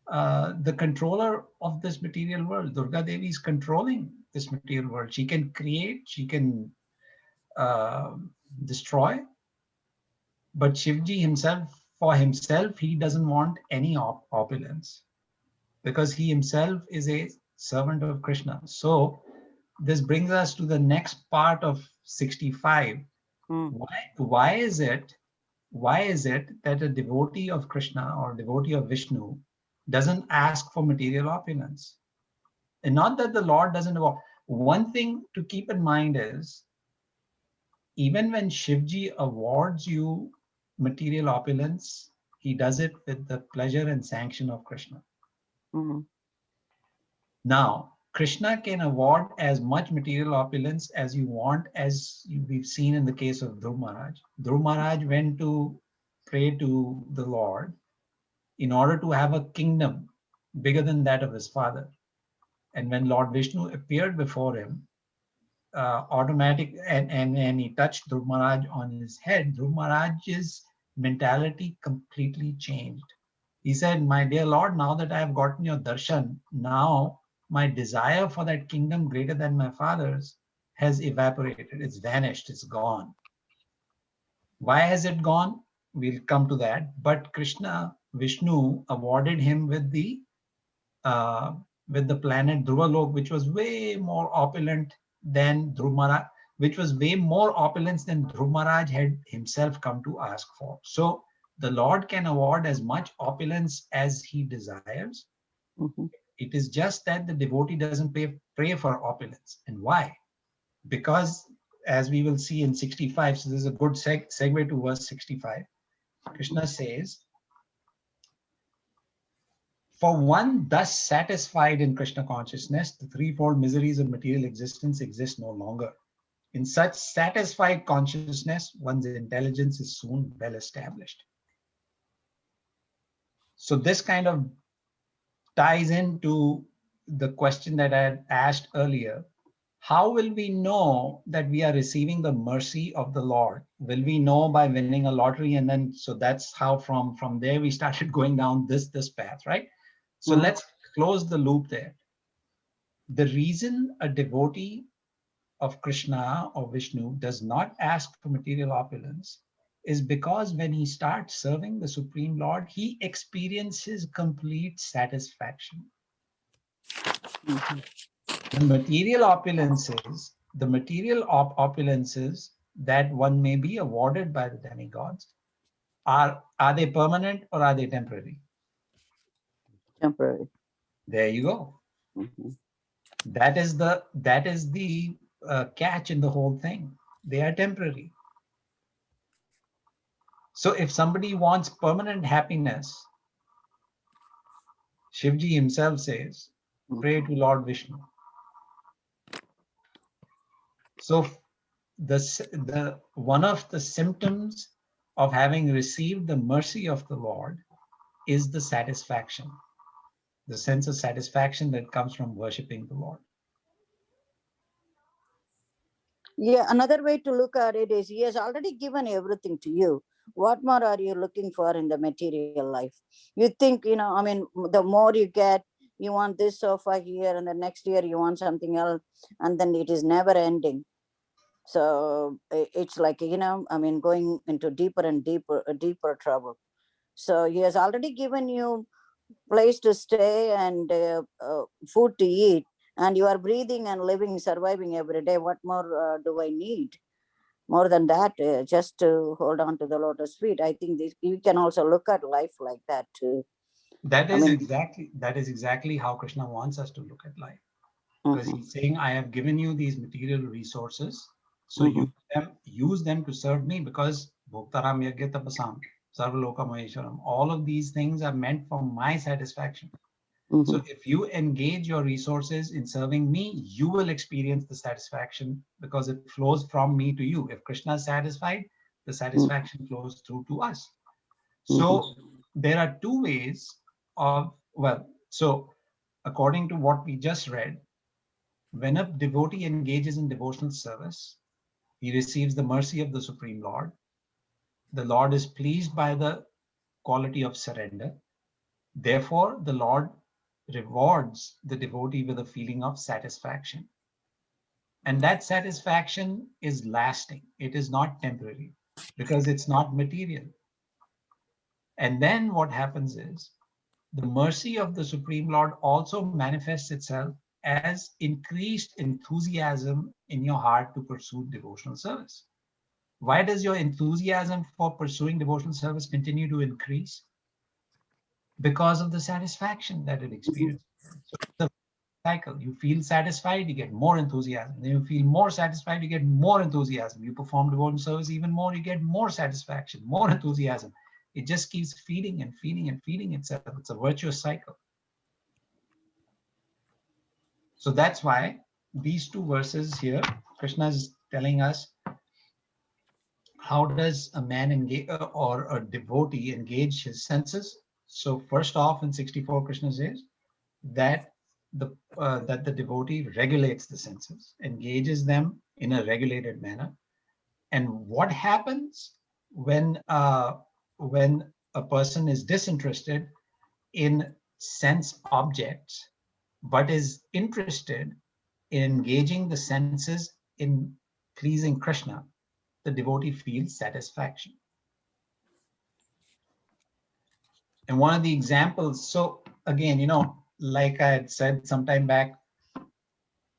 the controller of this material world. Durga Devi is controlling this material world. She can create, she can destroy, but Shivji himself, for himself, he doesn't want any opulence because he himself is a servant of Krishna. So this brings us to the next part of 65. Why is it that a devotee of Krishna or devotee of Vishnu doesn't ask for material opulence? And not that the Lord doesn't want. One thing to keep in mind is, even when Shivji awards you material opulence, he does it with the pleasure and sanction of Krishna. Now, Krishna can award as much material opulence as you want, as we've seen in the case of Dhruv Maharaj. Dhruv Maharaj went to pray to the Lord in order to have a kingdom bigger than that of his father. And when Lord Vishnu appeared before him, and he touched Dhruv Maharaj on his head, Dhruv Maharaj's mentality completely changed. He said, my dear Lord, now that I have gotten your darshan, now my desire for that kingdom greater than my father's has evaporated. It's vanished. It's gone. Why has it gone? We'll come to that. But Krishna, Vishnu awarded him with the planet Dhruvalok, which was way more opulent than Dhruv Maharaj, which was way more opulence than Dhruv Maharaj had himself come to ask for. So the Lord can award as much opulence as he desires. It is just that the devotee doesn't pray for opulence. And why? Because, as we will see in 65, so this is a good segue to verse 65. Krishna says, for one thus satisfied in Krishna consciousness, the threefold miseries of material existence exist no longer. In such satisfied consciousness, one's intelligence is soon well established. So this kind of ties into the question that I had asked earlier. How will we know that we are receiving the mercy of the Lord? Will we know by winning a lottery? And then, so that's how from there we started going down this path, right? So let's close the loop there. The reason a devotee of Krishna or Vishnu does not ask for material opulence is because when he starts serving the Supreme Lord, he experiences complete satisfaction. The material opulences that one may be awarded by the demigods, are they permanent or are they temporary? Temporary. There you go. That is the catch in the whole thing. They are temporary. So if somebody wants permanent happiness, Shivji himself says, pray to Lord Vishnu. So the one of the symptoms of having received the mercy of the Lord is the satisfaction, the sense of satisfaction that comes from worshiping the Lord. Yeah, another way to look at it is he has already given everything to you. What more are you looking for in the material life? You think, I mean, the more you get, you want this sofa here, and the next year you want something else, and then it is never ending. So it's like, I mean, going into deeper and deeper trouble. So he has already given you place to stay and food to eat, and you are breathing and living, surviving every day. What more do I need? More than that, just to hold on to the lotus feet. I think you can also look at life like that too. That is exactly how Krishna wants us to look at life. Because he's saying, I have given you these material resources, so use them to serve me, because Bhoktaram Yagya Tapasam, Sarvaloka Maheshwaram, all of these things are meant for my satisfaction. So if you engage your resources in serving me, you will experience the satisfaction because it flows from me to you. If Krishna is satisfied, the satisfaction flows through to us. So there are two ways of, so according to what we just read, when a devotee engages in devotional service, he receives the mercy of the Supreme Lord. The Lord is pleased by the quality of surrender. Therefore, the Lord rewards the devotee with a feeling of satisfaction. And that satisfaction is lasting. It is not temporary because it's not material. And then what happens is the mercy of the Supreme Lord also manifests itself as increased enthusiasm in your heart to pursue devotional service. Why does your enthusiasm for pursuing devotional service continue to increase? Because of the satisfaction that it experiences. So the cycle, you feel satisfied, you get more enthusiasm. Then you feel more satisfied, you get more enthusiasm. You perform devotional service even more, you get more satisfaction, more enthusiasm. It just keeps feeding and feeding and feeding itself. It's a virtuous cycle. So that's why these two verses here, Krishna is telling us how does a man engage or a devotee engage his senses. So first off in 64, Krishna says that the devotee regulates the senses, engages them in a regulated manner. And what happens when a person is disinterested in sense objects, but is interested in engaging the senses in pleasing Krishna? The devotee feels satisfaction. And one of the examples, so again, like I had said sometime back,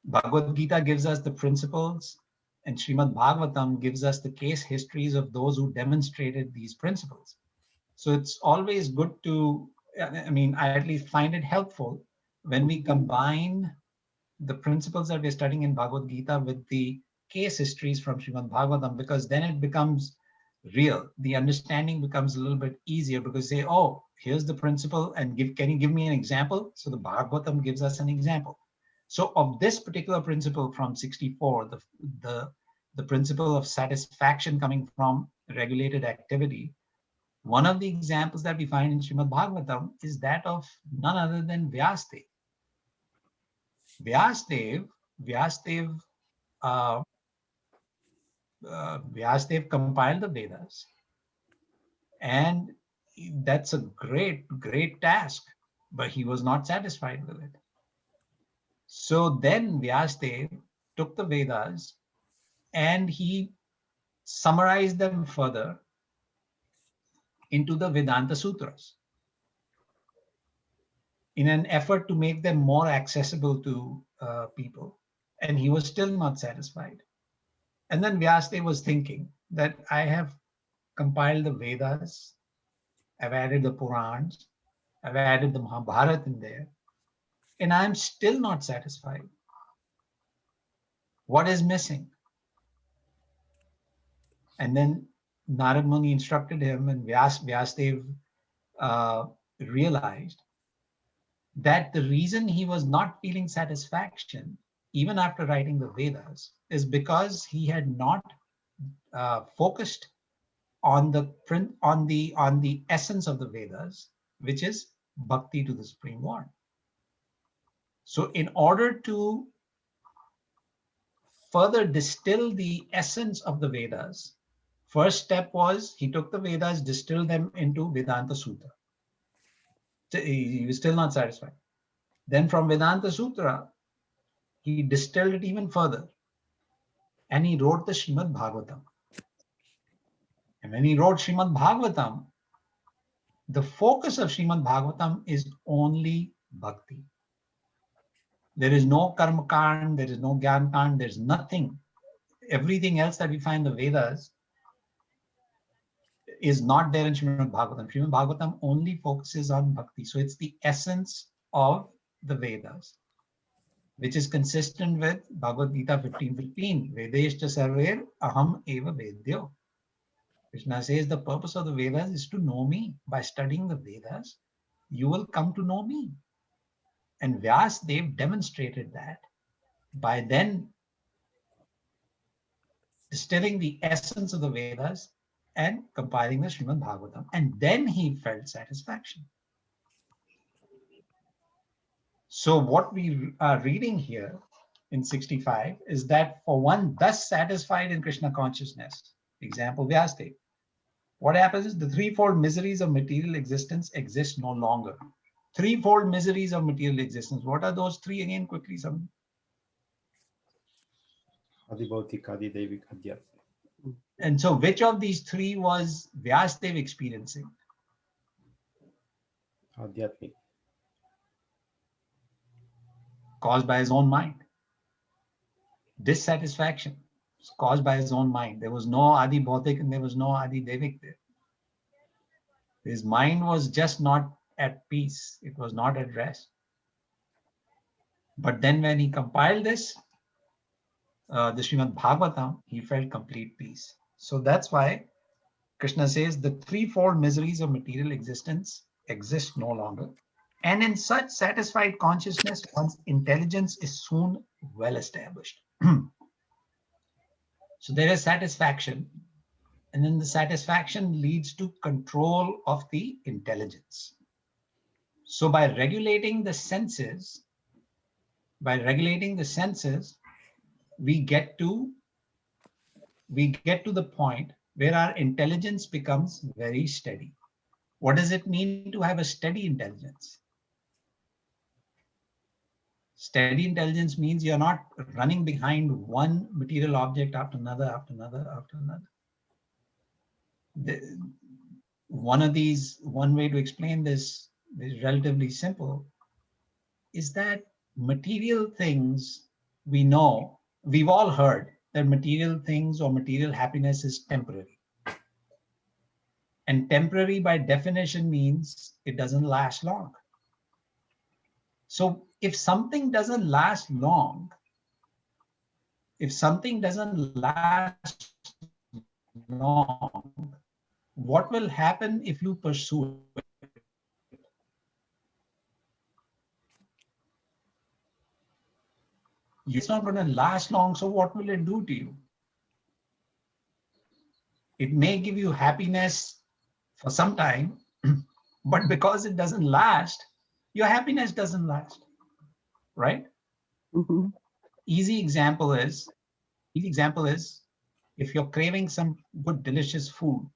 Bhagavad Gita gives us the principles and Srimad Bhagavatam gives us the case histories of those who demonstrated these principles. So it's always good to, I at least find it helpful when we combine the principles that we're studying in Bhagavad Gita with the case histories from Srimad Bhagavatam, because then it becomes real. The understanding becomes a little bit easier because say, oh, here's the principle and can you give me an example? So the Bhagavatam gives us an example. So of this particular principle from 64, the principle of satisfaction coming from regulated activity, one of the examples that we find in Srimad Bhagavatam is that of none other than Vyasdev. Vyasdev compiled the Vedas, and that's a great task, but he was not satisfied with it. So then Vyasdev took the Vedas and he summarized them further into the Vedanta Sutras in an effort to make them more accessible to people. And he was still not satisfied. And then Vyasdev was thinking that I have compiled the Vedas, I've added the Purans, I've added the Mahabharata in there, and I'm still not satisfied. What is missing? And then Narad Muni instructed him, and Vyasdev realized that the reason he was not feeling satisfaction, even after writing the Vedas, is because he had not focused on the essence of the Vedas, which is bhakti to the Supreme Lord. So in order to further distill the essence of the Vedas, first step was he took the Vedas, distilled them into Vedanta Sutra. He was still not satisfied. Then from Vedanta Sutra, he distilled it even further. And he wrote the Srimad Bhagavatam. And when he wrote Srimad Bhagavatam, the focus of Srimad Bhagavatam is only bhakti. There is no karma kand, there is no gyan kand, there's nothing. Everything else that we find in the Vedas is not there in Srimad Bhagavatam. Srimad Bhagavatam only focuses on bhakti. So it's the essence of the Vedas, which is consistent with Bhagavad Gita 15:15. Vedeshcha sarver aham eva vedyo. Krishna says the purpose of the Vedas is to know me. By studying the Vedas, you will come to know me. And Vyasdev demonstrated that by then distilling the essence of the Vedas and compiling the Srimad Bhagavatam. And then he felt satisfaction. So what we are reading here in 65 is that for one thus satisfied in Krishna consciousness, example Vyasdev, what happens is the threefold miseries of material existence exist no longer. threefold miseries of material existence. What are those three again? Quickly, some. Adibhautik, Adidevik, Adhyatmik. And so which of these three was Vyasadeva experiencing? Adhyatmik. Caused by his own mind. Dissatisfaction was caused by his own mind. There was no Adi Bhautik and there was no Adi Devik there. His mind was just not at peace. It was not at rest. But then when he compiled this, the Srimad Bhagavatam, he felt complete peace. So that's why Krishna says the threefold miseries of material existence exist no longer. And in such satisfied consciousness, one's intelligence is soon well established. So there is satisfaction, and then the satisfaction leads to control of the intelligence. So by regulating the senses, we get to the point where our intelligence becomes very steady. What does it mean to have a steady intelligence? Steady intelligence means you're not running behind one material object after another, after another, after another. One way to explain this is relatively simple, is that material things, we know, we've all heard that material things or material happiness is temporary. And temporary by definition means it doesn't last long. So if something doesn't last long, what will happen if you pursue it? It's not going to last long, so what will it do to you? It may give you happiness for some time, but because it doesn't last, your happiness doesn't last, right? Mhm. Easy example is if you're craving some good, delicious food,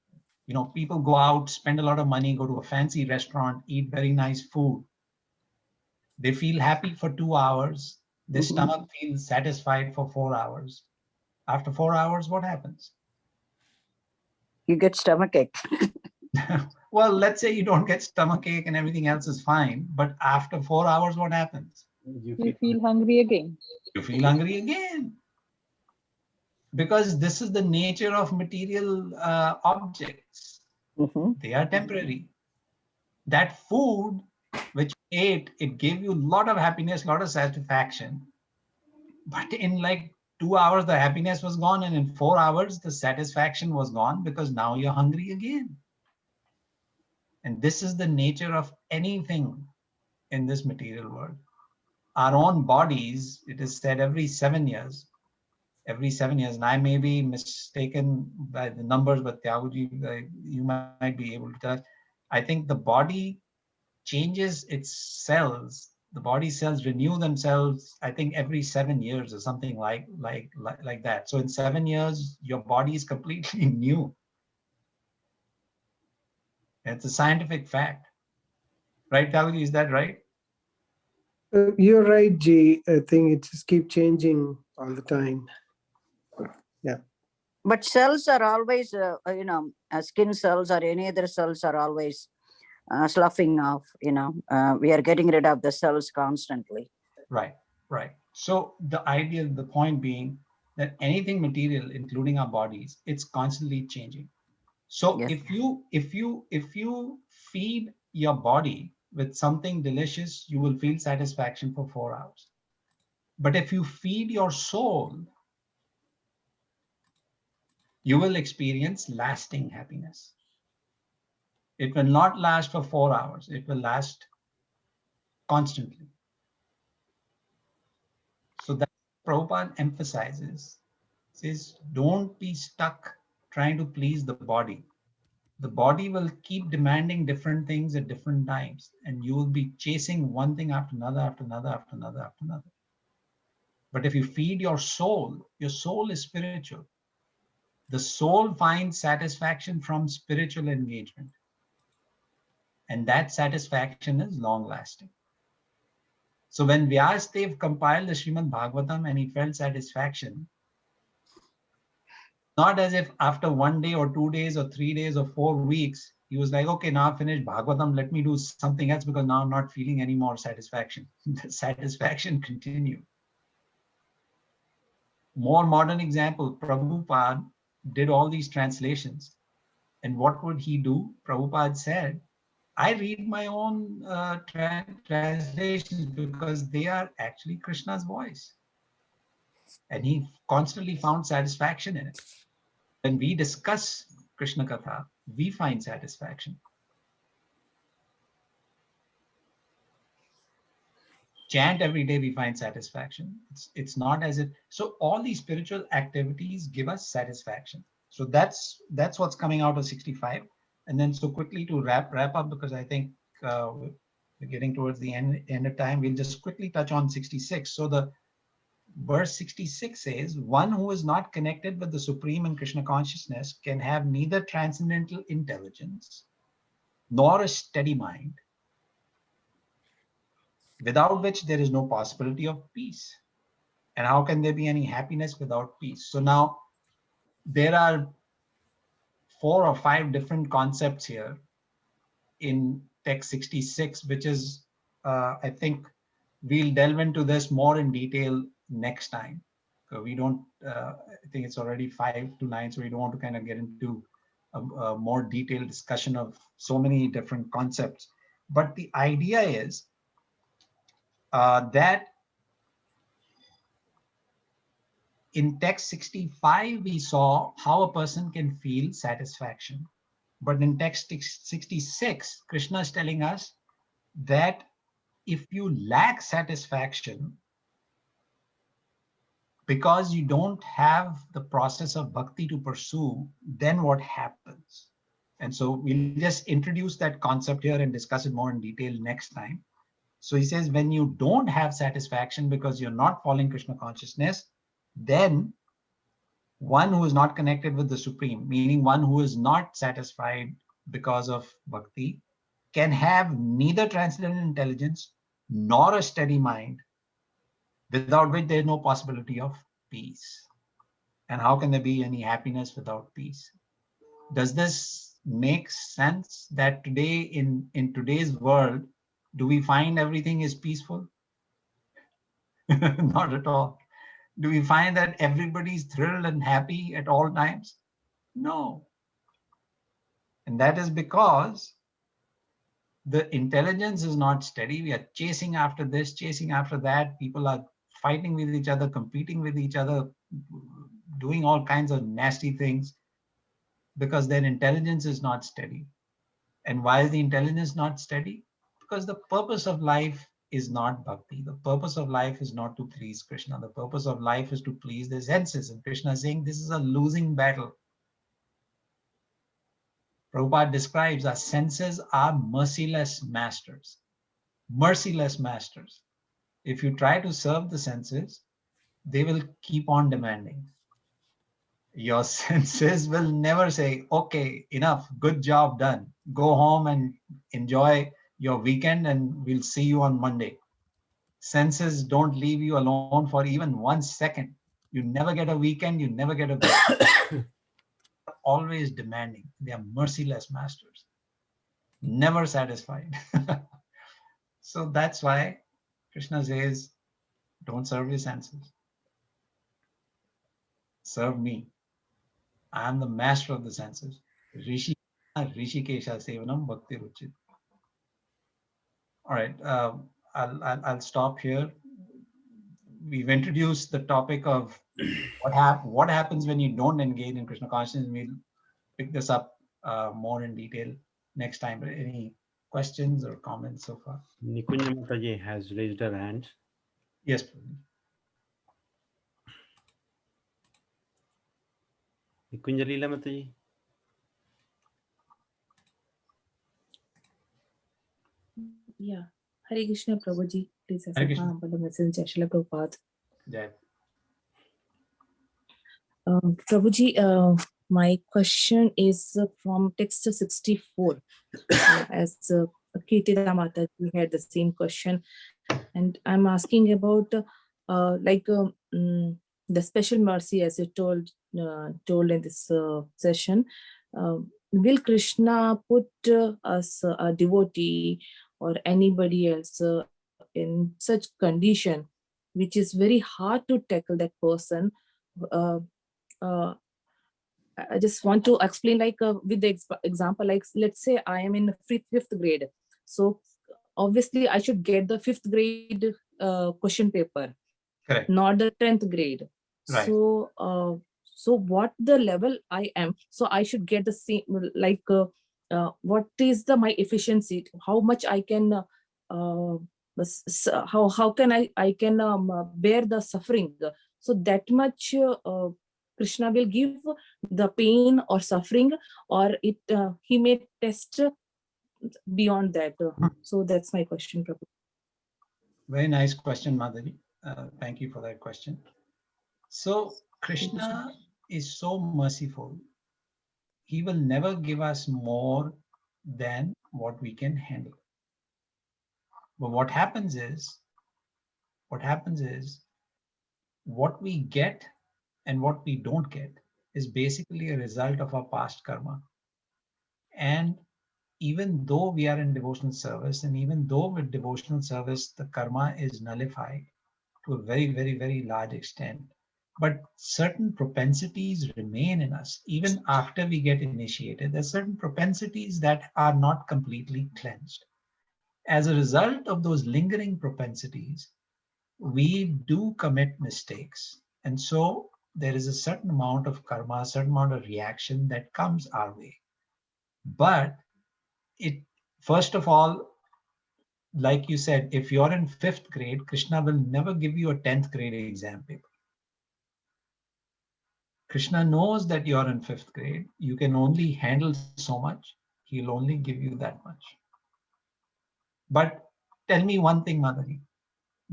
people go out, spend a lot of money, go to a fancy restaurant, eat very nice food. They feel happy for 2 hours. Their stomach feels satisfied for 4 hours. After 4 hours, what happens? You get stomachache. Well, let's say you don't get stomachache and everything else is fine, but after 4 hours, what happens? You feel hungry again. You feel hungry again. Because this is the nature of material objects. They are temporary. That food which you ate, it gave you a lot of happiness, a lot of satisfaction. But in like 2 hours, the happiness was gone. And in 4 hours, the satisfaction was gone because now you're hungry again. And this is the nature of anything in this material world. Our own bodies, it is said every 7 years, and I may be mistaken by the numbers, but Tyaguji, you might be able to tell. I think the body changes its cells. The body cells renew themselves, I think, every 7 years or something like that. So in 7 years, your body is completely new. It's a scientific fact. Right, Tyaguji, is that right? You're right, G. I think it just keeps changing all the time. Yeah. But cells are always, skin cells or any other cells are always sloughing off, we are getting rid of the cells constantly. Right. So the point being that anything material, including our bodies, it's constantly changing. So Yes. if you feed your body with something delicious, you will feel satisfaction for 4 hours. But if you feed your soul, you will experience lasting happiness. It will not last for 4 hours. It will last constantly. So that Prabhupada emphasizes, says, don't be stuck trying to please the body. The body will keep demanding different things at different times, and you will be chasing one thing after another, after another, after another, after another. But if you feed your soul is spiritual. The soul finds satisfaction from spiritual engagement. And that satisfaction is long lasting. So when Vyasadeva compiled the Srimad Bhagavatam and he felt satisfaction, not as if after 1 day or 2 days or 3 days or 4 weeks, he was like, okay, now I've finished Bhagavatam, let me do something else because now I'm not feeling any more satisfaction. The satisfaction continued. More modern example, Prabhupada did all these translations. And what would he do? Prabhupada said, I read my own translations because they are actually Krishna's voice. And he constantly found satisfaction in it. When we discuss Krishna Katha, we find satisfaction. Chant every day, we find satisfaction. It's not as if, so all these spiritual activities give us satisfaction. So that's what's coming out of 65. And then so quickly to wrap up, because I think we're getting towards the end of time, we'll just quickly touch on 66. So the verse 66 says, one who is not connected with the Supreme and Krishna consciousness can have neither transcendental intelligence nor a steady mind, without which there is no possibility of peace. And how can there be any happiness without peace? So now there are 4 or 5 different concepts here in text 66, which is, I think we'll delve into this more in detail next time. We don't, I think it's already 5 to 9, so we don't want to kind of get into a more detailed discussion of so many different concepts. But the idea is that in text 65, we saw how a person can feel satisfaction. But in text 66, Krishna is telling us that if you lack satisfaction because you don't have the process of bhakti to pursue, then what happens? And so we'll just introduce that concept here and discuss it more in detail next time. So he says, when you don't have satisfaction because you're not following Krishna consciousness, then one who is not connected with the Supreme, meaning one who is not satisfied because of bhakti, can have neither transcendental intelligence nor a steady mind, without which there is no possibility of peace. And how can there be any happiness without peace? Does this make sense that today in today's world, do we find everything is peaceful? Not at all. Do we find that everybody's thrilled and happy at all times? No. And that is because the intelligence is not steady. We are chasing after this, chasing after that. People are fighting with each other, competing with each other, doing all kinds of nasty things because their intelligence is not steady. And why is the intelligence not steady? Because the purpose of life is not bhakti. The purpose of life is not to please Krishna. The purpose of life is to please the senses. And Krishna is saying this is a losing battle. Prabhupada describes our senses are merciless masters. Merciless masters. If you try to serve the senses, they will keep on demanding. Your senses will never say, okay, enough, good job done. Go home and enjoy your weekend and we'll see you on Monday. Senses don't leave you alone for even 1 second. You never get a weekend, you never get a break. Always demanding. They are merciless masters. Never satisfied. So that's why Krishna says, don't serve your senses. Serve me. I am the master of the senses. Rishikesha Sevanam Bhakti Ruchit. All right, I'll stop here. We've introduced the topic of what happens when you don't engage in Krishna consciousness. We'll pick this up more in detail next time. Any questions or comments so far? Nikunya Mataji has raised her hand. Yes. Nikunja Leela Mataji. Yeah. Hare Krishna Prabhuji. Please Hare Krishna. accept the message, Shila Prabhupada. Yeah. Prabhuji, my question is from text 64. As Kirtida Mataji had the same question, and I'm asking about the special mercy, as you told in this session. Will Krishna put us a devotee or anybody else in such condition, which is very hard to tackle that person? Uh, uh, I just want to explain, with the example, like let's say I am in fifth grade. So obviously I should get the fifth grade question paper, Correct. not the 10th grade. Right. So what the level I am, so I should get the same, what is my efficiency, how much I can how can I can bear the suffering. So that much Krishna will give the pain or suffering, or he may test beyond that. So that's my question, Prabhu. Very nice question, Madhuri. Thank you for that question. So Thank you so Krishna much. is so merciful. He will never give us more than what we can handle. But what happens is what we get and what we don't get is basically a result of our past karma. And even though we are in devotional service, and even though with devotional service, the karma is nullified to a very, very, very large extent, but certain propensities remain in us. Even after we get initiated, there's certain propensities that are not completely cleansed. As a result of those lingering propensities, we do commit mistakes. And so there is a certain amount of karma, a certain amount of reaction that comes our way. But it, first of all, like you said, if you're in 5th grade, Krishna will never give you a 10th grade exam paper. Krishna knows that you're in 5th grade. You can only handle so much. He'll only give you that much. But tell me one thing, Madhuri.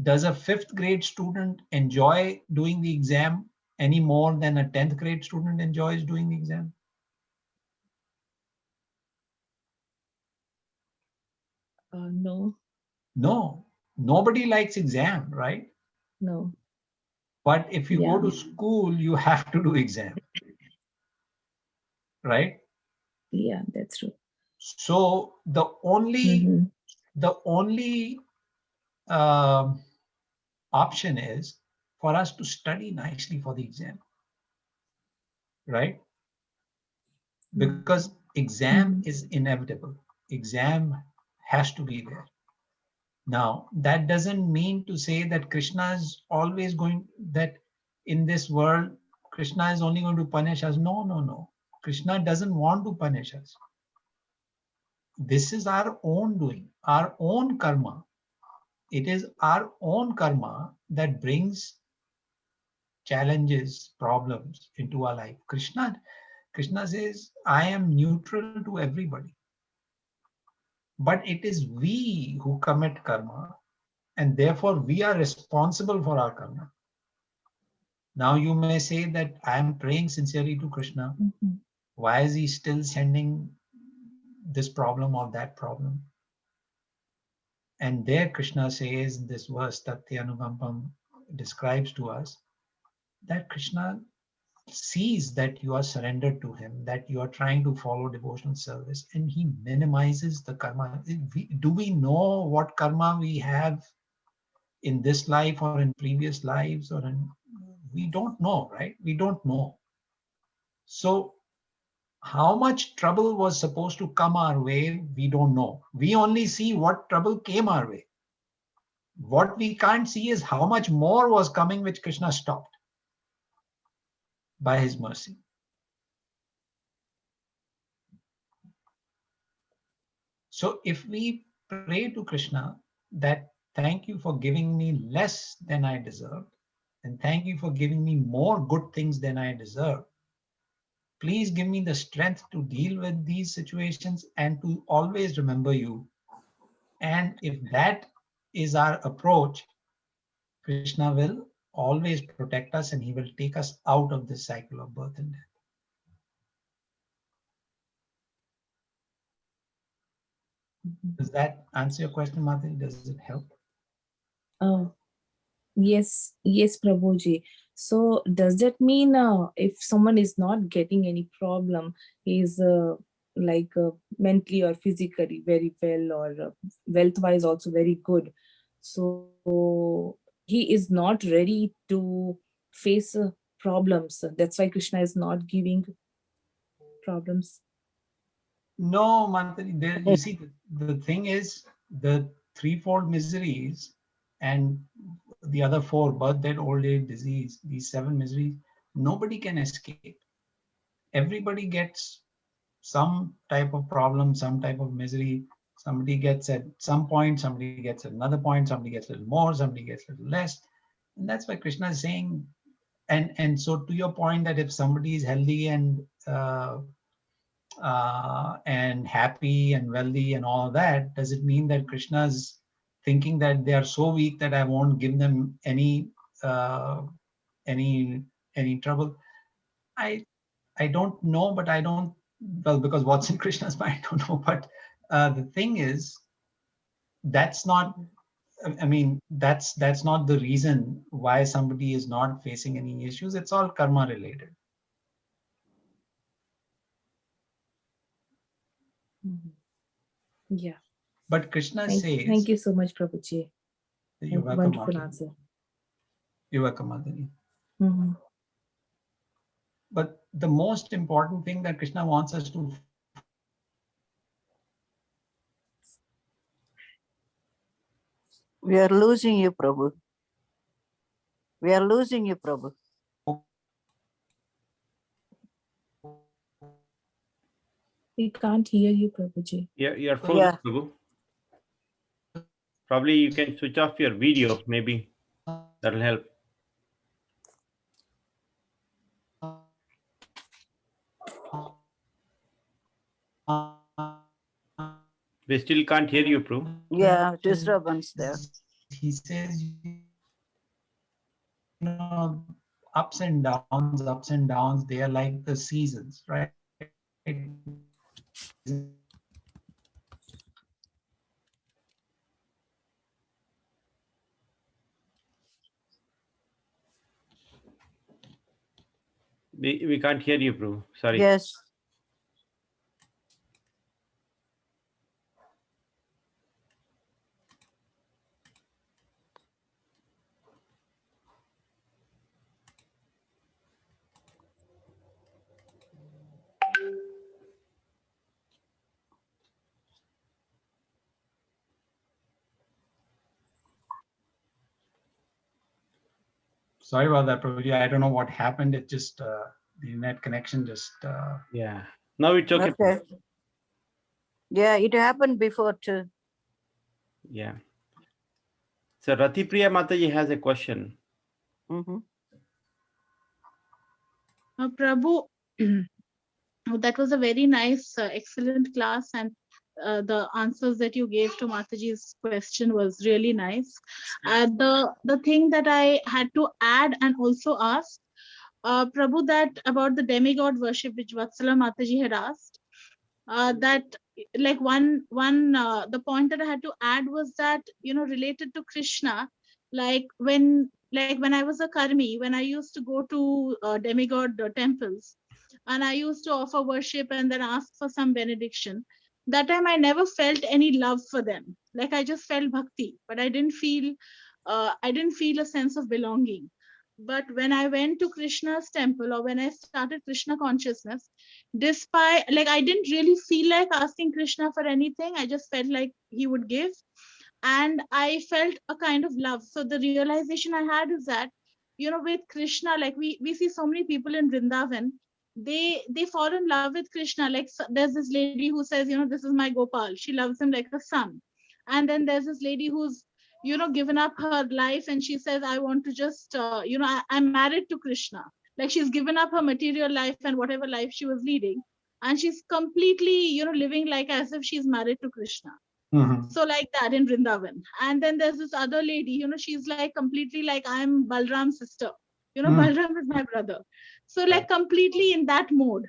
Does a 5th grade student enjoy doing the exam any more than a 10th grade student enjoys doing the exam? No. No, nobody likes exam, right? No. But if you go Yeah. to school, you have to do exam, right? Yeah, that's true. So the only option is for us to study nicely for the exam, right? Because exam is inevitable. Exam has to be there. Now, that doesn't mean to say that Krishna is always going, that in this world, Krishna is only going to punish us. No, no, no. Krishna doesn't want to punish us. This is our own doing, our own karma. It is our own karma that brings challenges, problems into our life. Krishna says, I am neutral to everybody. But it is we who commit karma, and therefore we are responsible for our karma. Now you may say that I am praying sincerely to Krishna. Why is he still sending this problem or that problem? And there Krishna says in this verse, Tatyanukampam describes to us that Krishna sees that you are surrendered to him, that you are trying to follow devotional service, and he minimizes the karma. Do we know what karma we have in this life or in previous lives, or we don't know, right? We don't know. So how much trouble was supposed to come our way, we don't know. We only see what trouble came our way. What we can't see is how much more was coming, which Krishna stopped by his mercy. So if we pray to Krishna that thank you for giving me less than I deserved, and thank you for giving me more good things than I deserve, please give me the strength to deal with these situations and to always remember you. And if that is our approach, Krishna will always protect us and he will take us out of this cycle of birth and death. Does that answer your question, Mataji? Does it help? Oh, yes, yes, Prabhuji. So does that mean if someone is not getting any problem, is like mentally or physically very well, or wealth-wise also very good, so he is not ready to face problems. That's why Krishna is not giving problems. No, Mataji. There, you see, the thing is the threefold miseries and the other four: birth, death, old age, disease. These seven miseries, nobody can escape. Everybody gets some type of problem, some type of misery. Somebody gets at some point, somebody gets at another point, somebody gets a little more, somebody gets a little less. And that's why Krishna is saying, and so to your point that if somebody is healthy and happy and wealthy and all of that, does it mean that Krishna is thinking that they are so weak that I won't give them any trouble? I don't know, but I don't, well, because what's in Krishna's mind, I don't know. But the thing is, that's not, I mean, that's not the reason why somebody is not facing any issues. It's all karma related. Yeah. But Krishna Thank says, you so much, Prabhuji. you're welcome, Wonderful Mataji. answer. You're welcome, Mataji. Mhm. But the most important thing that Krishna wants us to We are losing you, Prabhu. We are losing you, Prabhu. We can't hear you, Prabhuji. You're frozen, Yeah. Prabhu. Probably you can switch off your video, maybe that'll help. We still can't hear you, Prabhu. Yeah, disturbance there. He says, you know, ups and downs, they are like the seasons, right? We can't hear you, Prabhu. Sorry. Yes. Sorry about that, Prabhuji. I don't know what happened. It just, the internet connection just... Yeah. Now it's okay. Okay. Yeah, it happened before too. Yeah. So Ratipriya Mataji has a question. Mm-hmm. Prabhu, that was a very nice, excellent class, and the answers that you gave to Mataji's question was really nice. The thing that I had to add and also ask, Prabhu, that about the demigod worship which Vatsala Mataji had asked, that like one the point that I had to add was that, you know, related to Krishna, like when I was a karmi, when I used to go to demigod temples, and I used to offer worship and then ask for some benediction, that time I never felt any love for them. Like I just felt bhakti, but I didn't feel a sense of belonging. But when I went to Krishna's temple, or when I started Krishna consciousness, despite, like, I didn't really feel like asking Krishna for anything, I just felt like he would give, and I felt a kind of love. So the realization I had is that, you know, with Krishna, like we see so many people in Vrindavan, they fall in love with Krishna. Like there's this lady who says, you know, this is my Gopal, she loves him like a son. And then there's this lady who's, you know, given up her life and she says, I want to just you know, I'm married to Krishna. Like she's given up her material life and whatever life she was leading, and she's completely, you know, living like as if she's married to Krishna. So like that in Vrindavan. And then there's this other lady, you know, she's like completely like, I'm Balram's sister, you know, Balram is my brother. So like completely in that mode.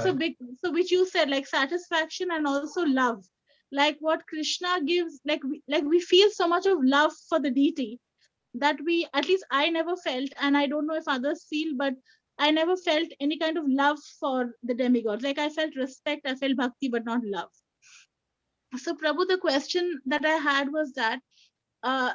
So big, so which you said, like satisfaction and also love. like what Krishna gives, like we feel so much of love for the deity that we, at least I never felt, and I don't know if others feel, but I never felt any kind of love for the demigods. Like I felt respect, I felt bhakti, but not love. So Prabhu, the question that I had was that, uh,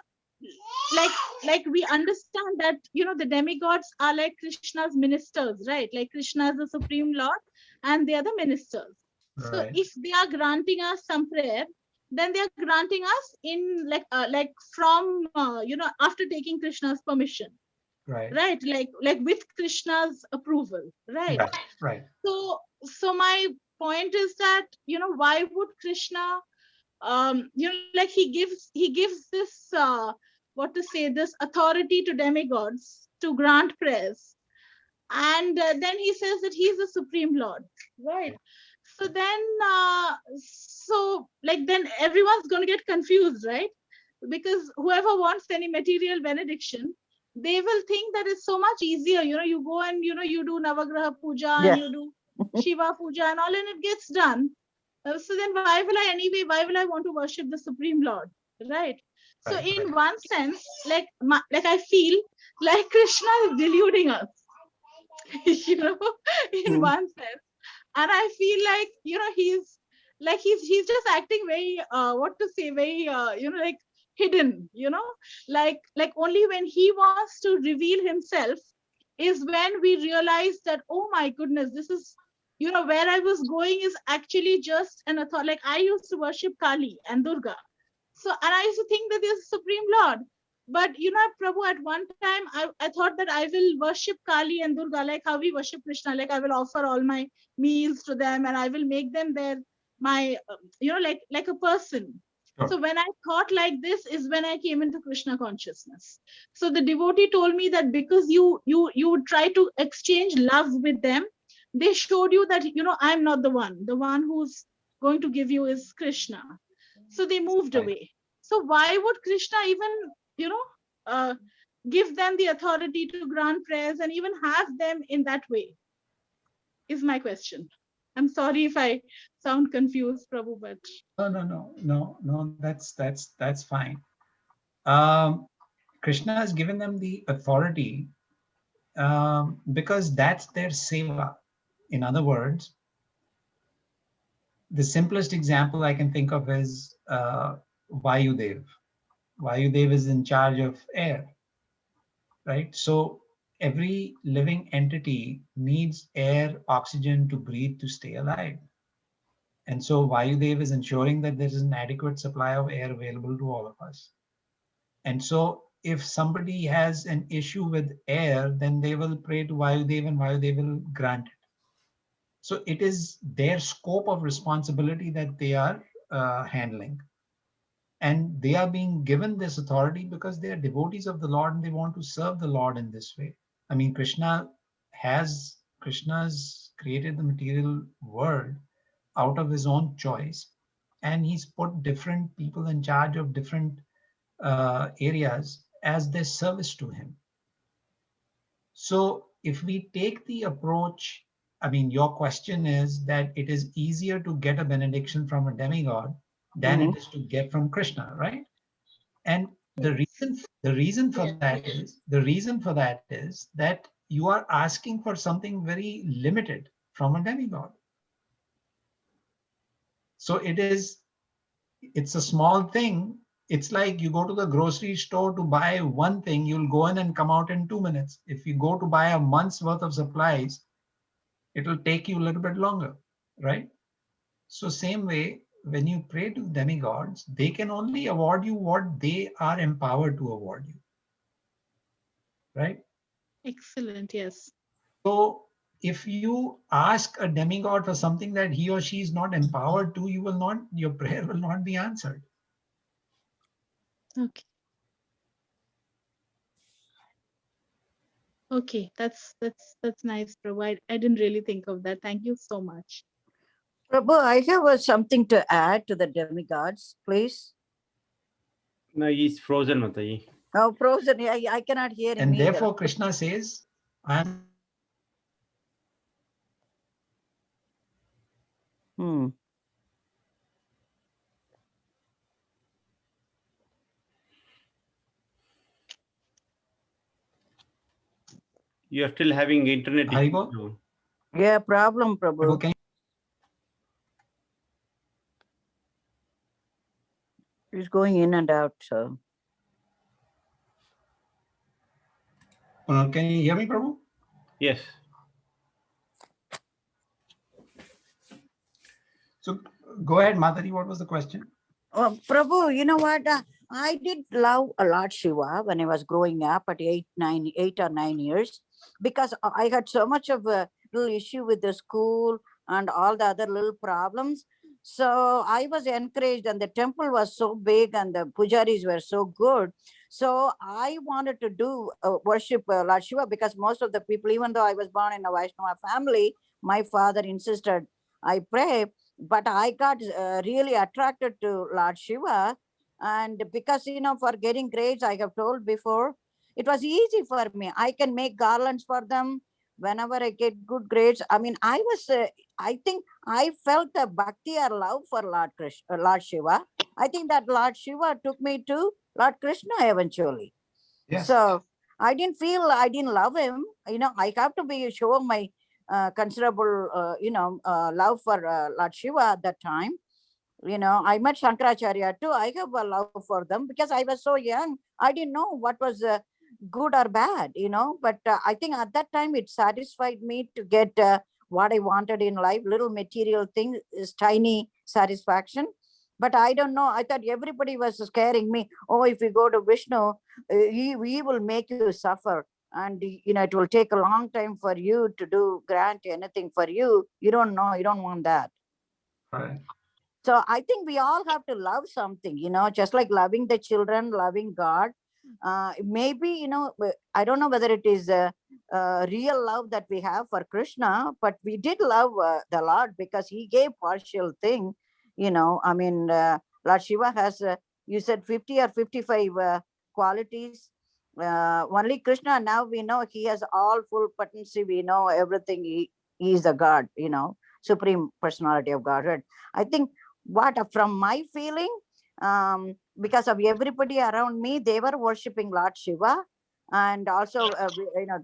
like we understand that, you know, the demigods are like Krishna's ministers, right? Like Krishna is the supreme lord and they are the ministers. So Right. if they are granting us some prayer, then they are granting us in like from you know, after taking Krishna's permission, Right. right? Like with Krishna's approval, right? Right. Right. So my point is that, you know, why would Krishna, you know, like he gives this what to say, this authority to demigods to grant prayers, and then he says that he's the supreme lord, right? So then so like then everyone's going to get confused, right? Because whoever wants any material benediction, they will think that it's so much easier, you know, you go and, you know, you do navagraha puja and Yeah. you do shiva puja and all, and it gets done. So then why will I want to worship the supreme lord, right? So Right. in one sense, like like I feel like Krishna is deluding us, you know, in one sense. And I feel like, you know, he's just acting very what to say, very you know, like hidden, you know, like only when he wants to reveal himself is when we realize that, oh my goodness, this is, you know, where I was going is actually just an author. Like I used to worship Kali and Durga, so, and I used to think that there's a supreme lord. But you know, Prabhu, at one time I thought that I will worship Kali and Durga like how we worship Krishna. Like I will offer all my meals to them and I will make them their my you know, like a person. Sure. So when I thought like this is when I came into Krishna consciousness. So the devotee told me that because you would try to exchange love with them, they showed you that, you know, I'm not the one. The one who's going to give you is Krishna. So they moved Right. away. So why would Krishna even, you know, give them the authority to grant prayers and even have them in that way, is my question. I'm sorry if I sound confused, Prabhu, but No. That's fine. Krishna has given them the authority because that's their seva. In other words, the simplest example I can think of is Vayudev. Vayudev is in charge of air, right? So every living entity needs air, oxygen to breathe, to stay alive. And so Vayudev is ensuring that there is an adequate supply of air available to all of us. And so if somebody has an issue with air, then they will pray to Vayudev and Vayudev will grant it. So it is their scope of responsibility that they are handling. And they are being given this authority because they are devotees of the Lord and they want to serve the Lord in this way. I mean, Krishna's created the material world out of his own choice, and he's put different people in charge of different areas as their service to him. So if we take the approach, I mean, your question is that it is easier to get a benediction from a demigod than it is to get from Krishna, right? And the reason for that is that you are asking for something very limited from a demigod. So it's a small thing. It's like you go to the grocery store to buy one thing, you'll go in and come out in 2 minutes. If you go to buy a month's worth of supplies, it'll take you a little bit longer, right? So same way, when you pray to demigods, they can only award you what they are empowered to award you, right? excellent, yes. So if you ask a demigod for something that he or she is not empowered to, your prayer will not be answered. Okay. Okay, that's nice, Prabhu. I didn't really think of that. Thank you so much. Prabhu, I have something to add to the demigods, please. No, he's frozen, Mataji. Oh, frozen. I cannot hear him And either. therefore Krishna says, You are still having internet issues. Haribol? No? Yeah, problem, Prabhu, Prabhu. can It's going in and out. So can you hear me, Prabhu? Yes. So go ahead, Mataji. What was the question? Prabhu, you know what? I did love a lot Shiva when I was growing up at 8 or 9 years, because I had so much of a little issue with the school and all the other little problems. So I was encouraged, and the temple was so big and the pujaris were so good. So I wanted to do worship Lord Shiva, because most of the people, even though I was born in a Vaishnava family, my father insisted I pray. But I got really attracted to Lord Shiva, and because for getting grades, I have told before, it was easy for me. I can make garlands for them whenever I get good grades. I mean, I think I felt the bhakti or love for Lord Shiva. I think that Lord Shiva took me to Lord Krishna eventually. Yes. So I didn't feel I didn't love him. I have to be show my considerable, love for Lord Shiva at that time. I met Shankaracharya too. I have a love for them because I was so young. I didn't know what was good or bad, but I think at that time it satisfied me to get what I wanted in life. Little material thing is tiny satisfaction. But I don't know. I thought everybody was scaring me. Oh, if you go to Vishnu, he will make you suffer. And it will take a long time for you to grant anything for you. You don't know. You don't want that. Right. So I think we all have to love something, just like loving the children, loving God. Maybe, I don't know whether it is a real love that we have for Krishna, but we did love the Lord because he gave partial thing. I mean, Lord Shiva has, you said 50 or 55 qualities. Only Krishna, now we know he has all full potency. We know everything. He is a God, supreme personality of Godhead. I think what from my feeling, because of everybody around me, they were worshipping Lord Shiva, and also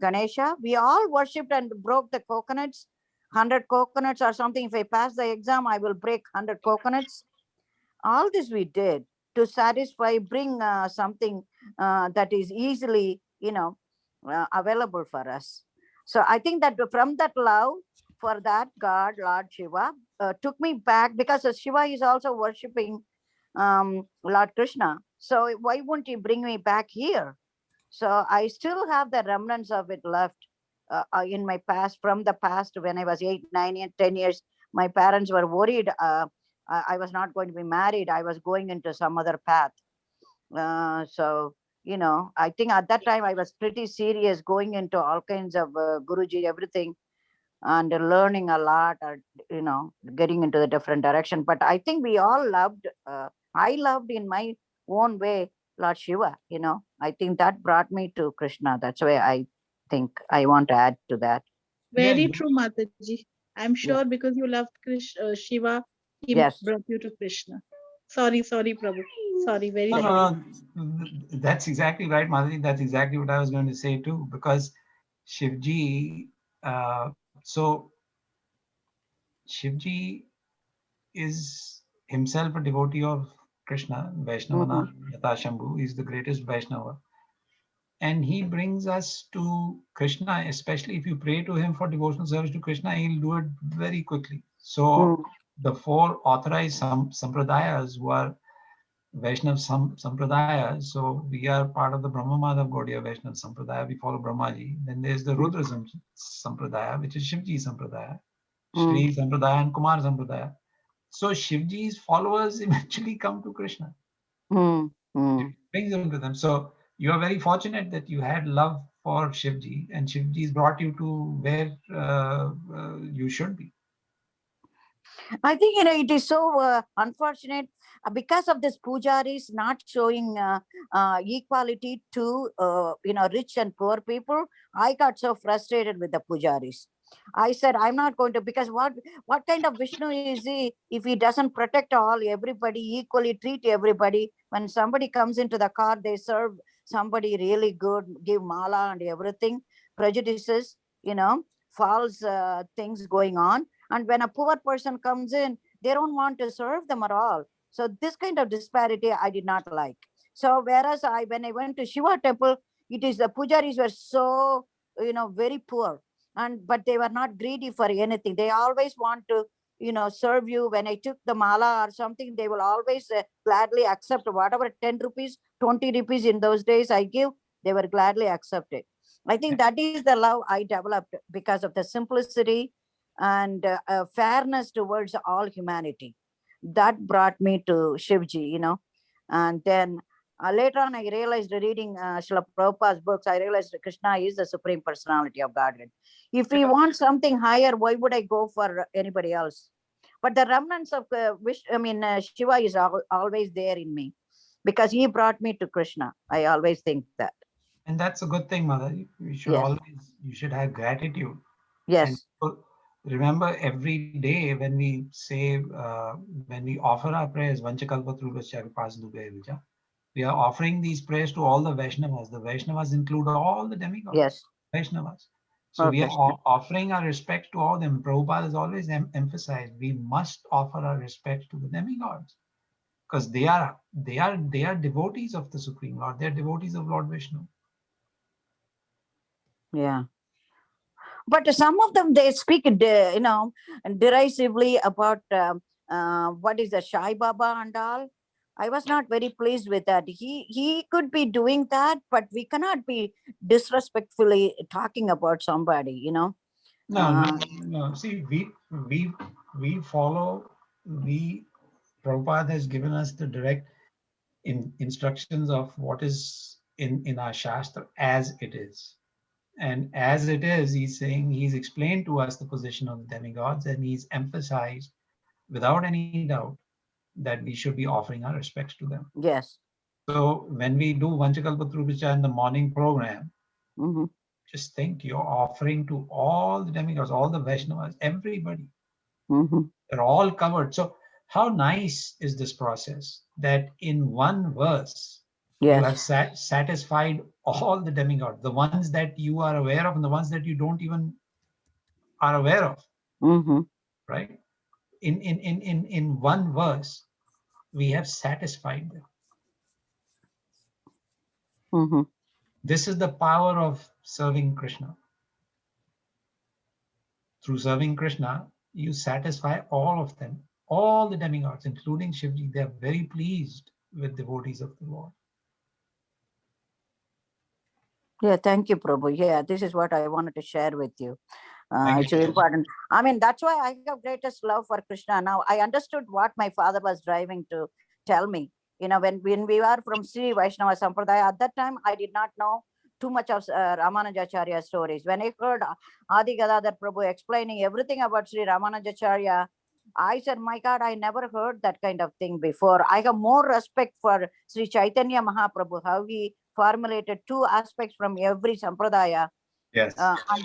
Ganesha. We all worshipped and broke the coconuts, 100 coconuts or something. If I pass the exam, I will break 100 coconuts. All this we did to satisfy, bring something that is easily available for us. So I think that from that love for that God, Lord Shiva, took me back, because Shiva is also worshipping Lord Krishna. So why won't he bring me back here? So I still have the remnants of it left in my past, from the past when I was 8, 9, and 10 years. My parents were worried. I was not going to be married. I was going into some other path. So, I think at that time I was pretty serious, going into all kinds of Guruji, everything, and learning a lot, or, getting into the different direction. But I think we all loved, I loved in my own way, Lord Shiva, I think that brought me to Krishna. That's why I think I want to add to that. Very Yeah, true, Mataji. I'm sure because you loved Shiva, he Yes. brought you to Krishna. Sorry, Prabhu. Sorry, very No, sorry. no, that's exactly right, Madhuri. That's exactly what I was going to say too, because Shivji, so Shivji is himself a devotee of Krishna, Vaishnavana, Yata Shambhu, is the greatest Vaishnava. And he brings us to Krishna, especially if you pray to him for devotional service to Krishna, he'll do it very quickly. So the 4 authorized sampradayas who are Vaishnav Sampradaya. So we are part of the Brahma Madhav Gaudiya Vaishnav Sampradaya. We follow Brahmaji. Then there's the Rudra Sampradaya, which is Shivji Sampradaya, Shri Sampradaya and Kumar Sampradaya. So Shivji's followers eventually come to Krishna. It brings them to them. So you are very fortunate that you had love for Shivji, and Shivji's brought you to where you should be. I think it is so unfortunate because of this pujaris not showing equality to rich and poor people. I got so frustrated with the pujaris. I said, I'm not going to, because what kind of Vishnu is he if he doesn't protect everybody equally, treat everybody? When somebody comes into the car, they serve somebody really good, give mala and everything. prejudices, false things going on. And when a poor person comes in, they don't want to serve them at all. So this kind of disparity I did not like. So whereas when I went to Shiva temple, it is the pujaris were so, very poor, but they were not greedy for anything. They always want to, serve you. When I took the mala or something, they will always gladly accept whatever 10 rupees, 20 rupees in those days I give, they were gladly accepted. I think that is the love I developed because of the simplicity and fairness towards all humanity. That brought me to Shivji. And then later on, I realized reading Srila Prabhupada's books, I realized that Krishna is the Supreme Personality of Godhead. If we want something higher, why would I go for anybody else? But the remnants of Shiva is always there in me because he brought me to Krishna. I always think that. And that's a good thing, Mother. You should you should have gratitude. Yes. And remember, every day when we say, when we offer our prayers, we are offering these prayers to all the Vaishnavas. The Vaishnavas include all the demigods. Yes. Vaishnavas. So we are offering our respects to all them. Prabhupada has always emphasized we must offer our respects to the demigods because they are devotees of the Supreme Lord. They are devotees of Lord Vishnu. Yeah. But some of them, they speak, derisively about what is the Shai Baba and all. I was not very pleased with that. He could be doing that, but we cannot be disrespectfully talking about somebody, No. See, we follow. Prabhupada has given us the direct instructions of what is in our Shastra as it is. And as it is, he's explained to us the position of the demigods, and he's emphasized without any doubt that we should be offering our respects to them. Yes. So when we do Vanchakalpatrubhicha in the morning program, just think you're offering to all the demigods, all the Vaishnavas, everybody. They're all covered. So how nice is this process that in one verse, you have satisfied all the demigods, the ones that you are aware of and the ones that you don't even are aware of. Right? In one verse, we have satisfied them. This is the power of serving Krishna. Through serving Krishna, you satisfy all of them, all the demigods, including Shivji. They are very pleased with devotees of the Lord. Yeah, thank you, Prabhu. Yeah, this is what I wanted to share with you. It's very important. I mean, that's why I have greatest love for Krishna. Now, I understood what my father was driving to tell me. When we were from Sri Vaishnava Sampradaya, at that time, I did not know too much of Ramanujacharya stories. When I heard Adi Gadadhar Prabhu explaining everything about Sri Ramanujacharya, I said, my God, I never heard that kind of thing before. I have more respect for Sri Chaitanya Mahaprabhu, how he formulated two aspects from every Sampradaya. Yes. And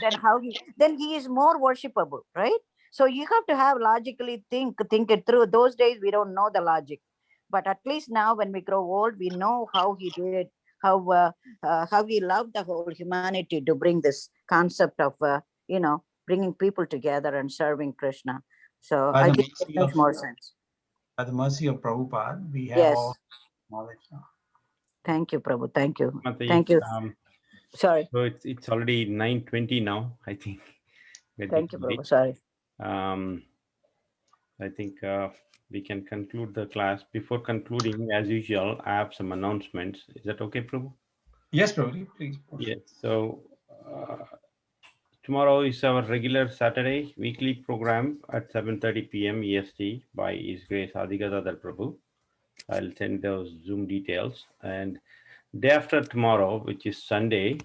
then he is more worshipable, right? So you have to have logically think it through. Those days we don't know the logic, but at least now when we grow old, we know how he did, how he loved the whole humanity to bring this concept of bringing people together and serving Krishna. So I think it makes more sense. By the mercy of Prabhupada, we have all knowledge now. Thank you, Prabhu. Thank you. Thank you. Sorry. So it's already 9:20 now, I think. Thank you, Prabhu. Sorry. I think we can conclude the class. Before concluding, as usual, I have some announcements. Is that okay, Prabhu? Yes, Prabhu, please. Yes. So tomorrow is our regular Saturday weekly program at 7:30 p.m. EST by His Grace Adi Gadadhar Prabhu. I'll send those Zoom details. And day after tomorrow, which is Sunday,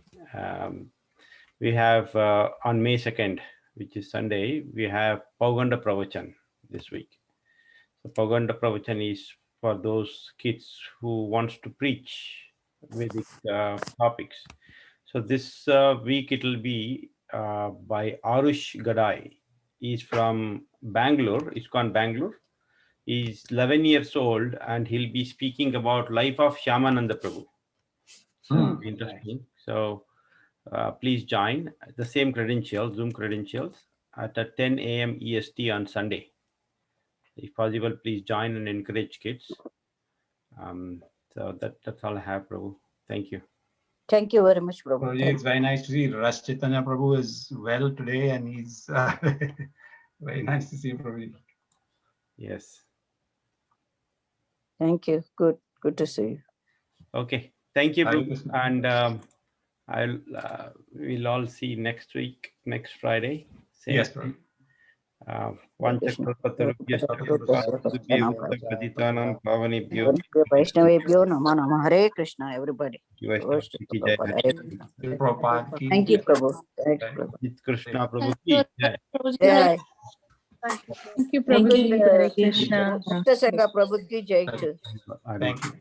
we have on May 2nd, which is Sunday, we have Pauganda Pravachan this week. So Pauganda Pravachan is for those kids who wants to preach Vedic topics. So this week it will be by Arush Gadai. He's from Bangalore. He's gone Bangalore. He's 11 years old and he'll be speaking about life of Shyamananda Prabhu. So it'll be interesting. So please join the same credentials, Zoom credentials, at 10 a.m. EST on Sunday. If possible, please join and encourage kids. So that's all I have, Prabhu. Thank you. Thank you very much, Prabhu. Prabhuji, it's very nice to see Ras Chaitanya Prabhu is well today, and he's very nice to see Prabhuji. Yes. Thank you. Good to see you. Okay. Thank you, Hare Prabhu. Krishna. And we'll all see next week, next Friday. Same. Yes, Prabhu. Vaishnavebhyo Namo Namo. Hare Krishna, everybody. Worship Prabhupada. Hare Krishna. Prabhupada ki Thank you, jai. Prabhu. Thank you, Prabhu. Krishna Prabhu Thank you, ki jai. Prabhuji. Jai. Thank you. Thank you, Thank Prabhuji. you, Hare Krishna. Mukta Sangha Prabhu ki jai too. Thank you.